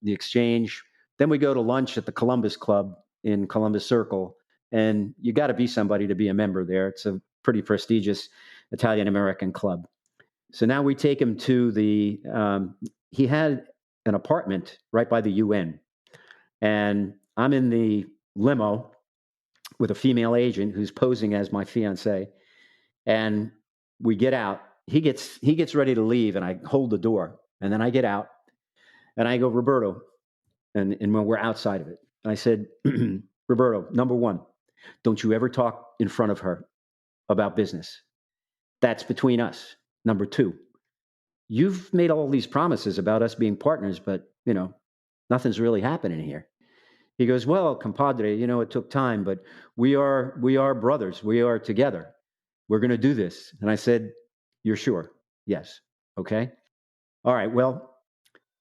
exchange. Then we go to lunch at the Columbus Club in Columbus Circle. And you got to be somebody to be a member there. It's a pretty prestigious Italian-American club. So now we take him to he had an apartment right by the UN. And I'm in the limo with a female agent who's posing as my fiance. And we get out. He gets ready to leave, and I hold the door. And then I get out. And I go, Roberto, and when we're outside of it, I said, Roberto, number one, don't you ever talk in front of her about business. That's between us. Number two, you've made all these promises about us being partners, but, nothing's really happening here. He goes, well, compadre, it took time, but we are brothers. We are together. We're going to do this. And I said, you're sure? Yes. Okay. All right. Well,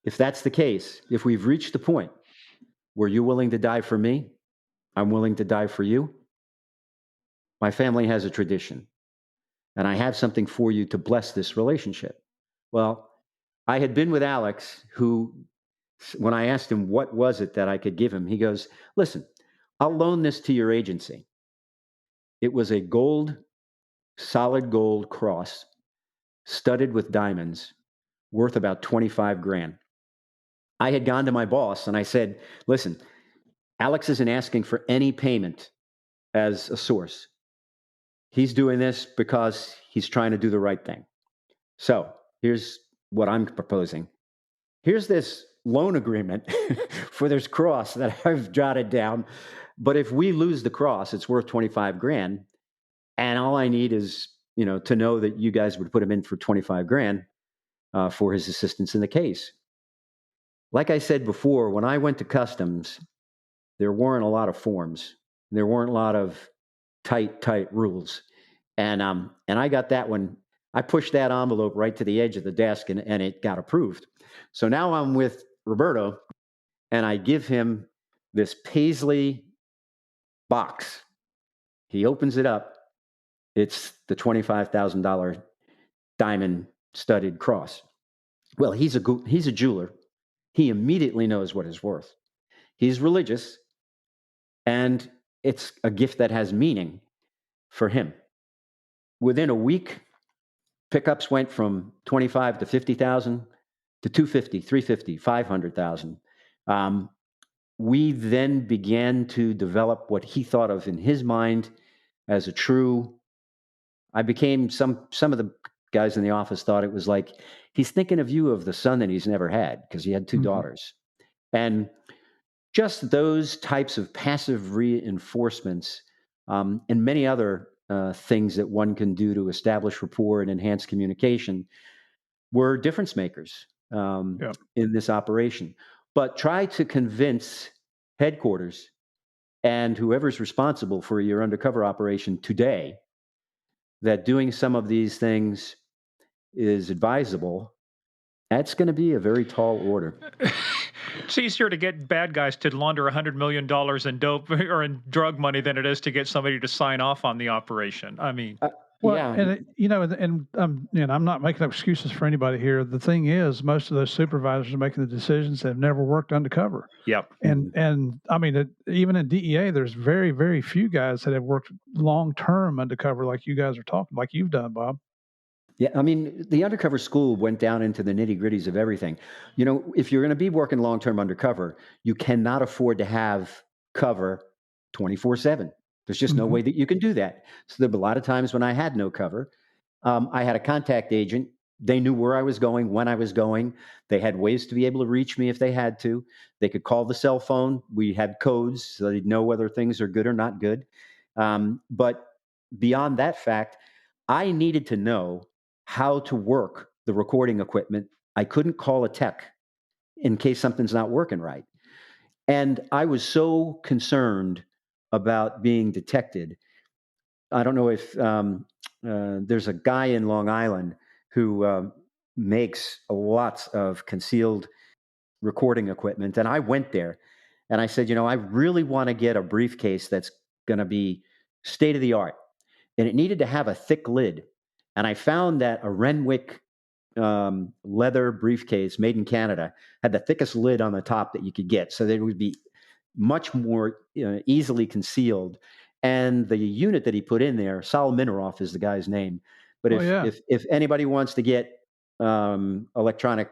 if that's the case, if we've reached the point where you're willing to die for me, I'm willing to die for you. My family has a tradition, and I have something for you to bless this relationship. Well, I had been with Alex, who, when I asked him what was it that I could give him, he goes, listen, I'll loan this to your agency. It was a solid gold cross, studded with diamonds, worth about 25 grand. I had gone to my boss and I said, listen, Alex isn't asking for any payment as a source. He's doing this because he's trying to do the right thing. So here's what I'm proposing. Here's this loan agreement for this cross that I've jotted down. But if we lose the cross, it's worth 25 grand. And all I need is, to know that you guys would put him in for 25 grand for his assistance in the case. Like I said before, when I went to customs, there weren't a lot of forms. There weren't a lot of tight rules. And I got that one. I pushed that envelope right to the edge of the desk and it got approved. So now I'm with Roberto and I give him this paisley box. He opens it up. It's the $25,000 diamond studded cross. Well, he's a jeweler. He immediately knows what it's worth. He's religious, and it's a gift that has meaning for him. Within a week, pickups went from 25 to 50,000 to 250, 350, 500,000. We then began to develop what he thought of in his mind as a true. I became some of the guys in the office thought it was like he's thinking of you of the son that he's never had because he had two daughters. And just those types of passive reinforcements and many other things that one can do to establish rapport and enhance communication were difference makers in this operation. But try to convince headquarters and whoever's responsible for your undercover operation today that doing some of these things is advisable. That's going to be a very tall order. It's easier to get bad guys to launder $100 million in dope or in drug money than it is to get somebody to sign off on the operation. I mean, well, yeah. and I'm not making up excuses for anybody here. The thing is, most of those supervisors are making the decisions have never worked undercover. Yep. And I mean, even in DEA, there's very, very few guys that have worked long-term undercover like you guys are talking, like you've done, Bob. Yeah, I mean, the undercover school went down into the nitty-gritties of everything. If you're going to be working long-term undercover, you cannot afford to have cover 24/7. There's just no way that you can do that. So there were a lot of times when I had no cover. I had a contact agent. They knew where I was going, when I was going. They had ways to be able to reach me if they had to. They could call the cell phone. We had codes so they'd know whether things are good or not good. But beyond that fact, I needed to know how to work the recording equipment. I couldn't call a tech in case something's not working right. And I was so concerned about being detected. I don't know if there's a guy in Long Island who makes lots of concealed recording equipment. And I went there and I said, I really want to get a briefcase that's going to be state of the art. And it needed to have a thick lid. And I found that a Renwick leather briefcase made in Canada had the thickest lid on the top that you could get. So that it would be much more easily concealed. And the unit that he put in there, Sal Mineroff is the guy's name. But if anybody wants to get electronic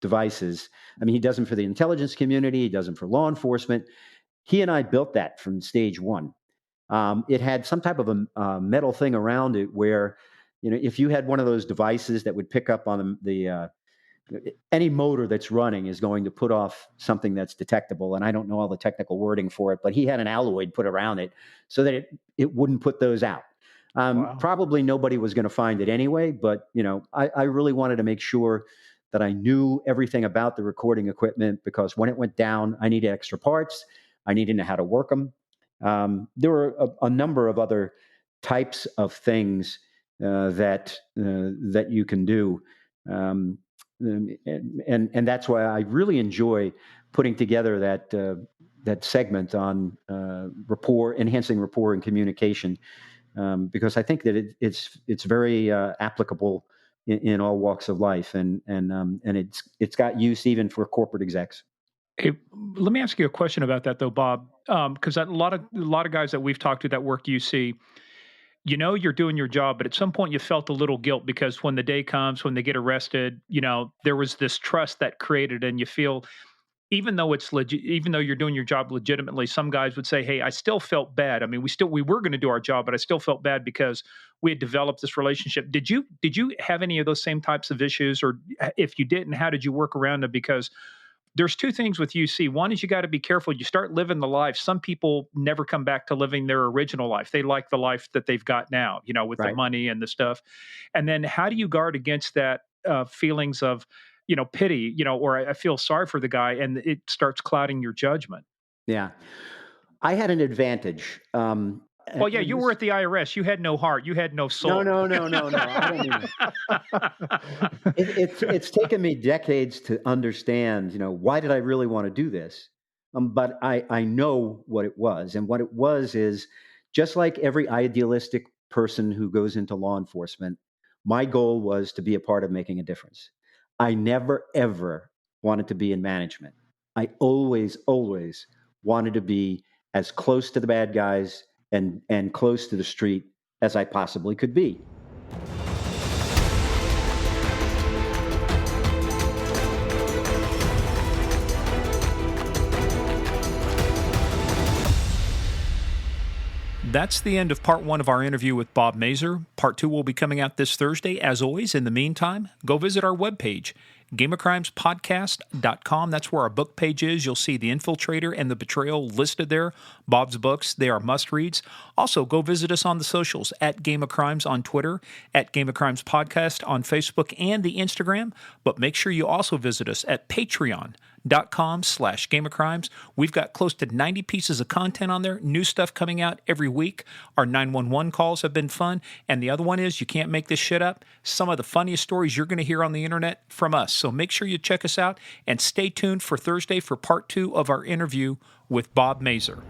devices, I mean, he does them for the intelligence community. He does them for law enforcement. He and I built that from stage one. It had some type of a metal thing around it where, if you had one of those devices that would pick up on the any motor that's running is going to put off something that's detectable. And I don't know all the technical wording for it, but he had an alloy put around it so that it wouldn't put those out. Wow. Probably nobody was going to find it anyway, but I really wanted to make sure that I knew everything about the recording equipment, because when it went down, I needed extra parts. I needed to know how to work them. There were a number of other types of things that you can do. And that's why I really enjoy putting together that segment on enhancing rapport and communication, because I think that it's very applicable in all walks of life, and it's got use even for corporate execs. Hey, let me ask you a question about that though, Bob, because a lot of guys that we've talked to that work UC, you're doing your job, but at some point you felt a little guilt because when the day comes, when they get arrested, there was this trust that created, and you feel, even though it's legit, even though you're doing your job legitimately, some guys would say, "Hey, I still felt bad. I mean, we were going to do our job, but I still felt bad because we had developed this relationship." Did you have any of those same types of issues, or if you didn't, how did you work around them? Because there's two things with UC. One is you got to be careful. You start living the life. Some people never come back to living their original life. They like the life that they've got now, with the Right. money and the stuff. And then how do you guard against that feelings of, pity, or I feel sorry for the guy, and it starts clouding your judgment? Yeah. I had an advantage. Well, yeah, And you were this, at the IRS. You had no heart. You had no no, soul. no, no, no, no. I don't mean it's taken me decades to understand, why did I really want to do this? But I know what it was. And what it was is, just like every idealistic person who goes into law enforcement, my goal was to be a part of making a difference. I never, ever wanted to be in management. I always, always wanted to be as close to the bad guys and close to the street as I possibly could be. That's the end of part one of our interview with Bob Mazur. Part two will be coming out this Thursday. As always, in the meantime, go visit our webpage, gameofcrimespodcast.com. That's where our book page is. You'll see The Infiltrator and The Betrayal listed there. Bob's books, they are must-reads. Also, go visit us on the socials, at Game of Crimes on Twitter, at Game of Crimes Podcast on Facebook and the Instagram. But make sure you also visit us at patreon.com/Game of Crimes. We've got close to 90 pieces of content on there, new stuff coming out every week. Our 911 calls have been fun. And the other one is, you can't make this shit up, some of the funniest stories you're going to hear on the internet from us. So make sure you check us out and stay tuned for Thursday for part two of our interview with Bob Mazur.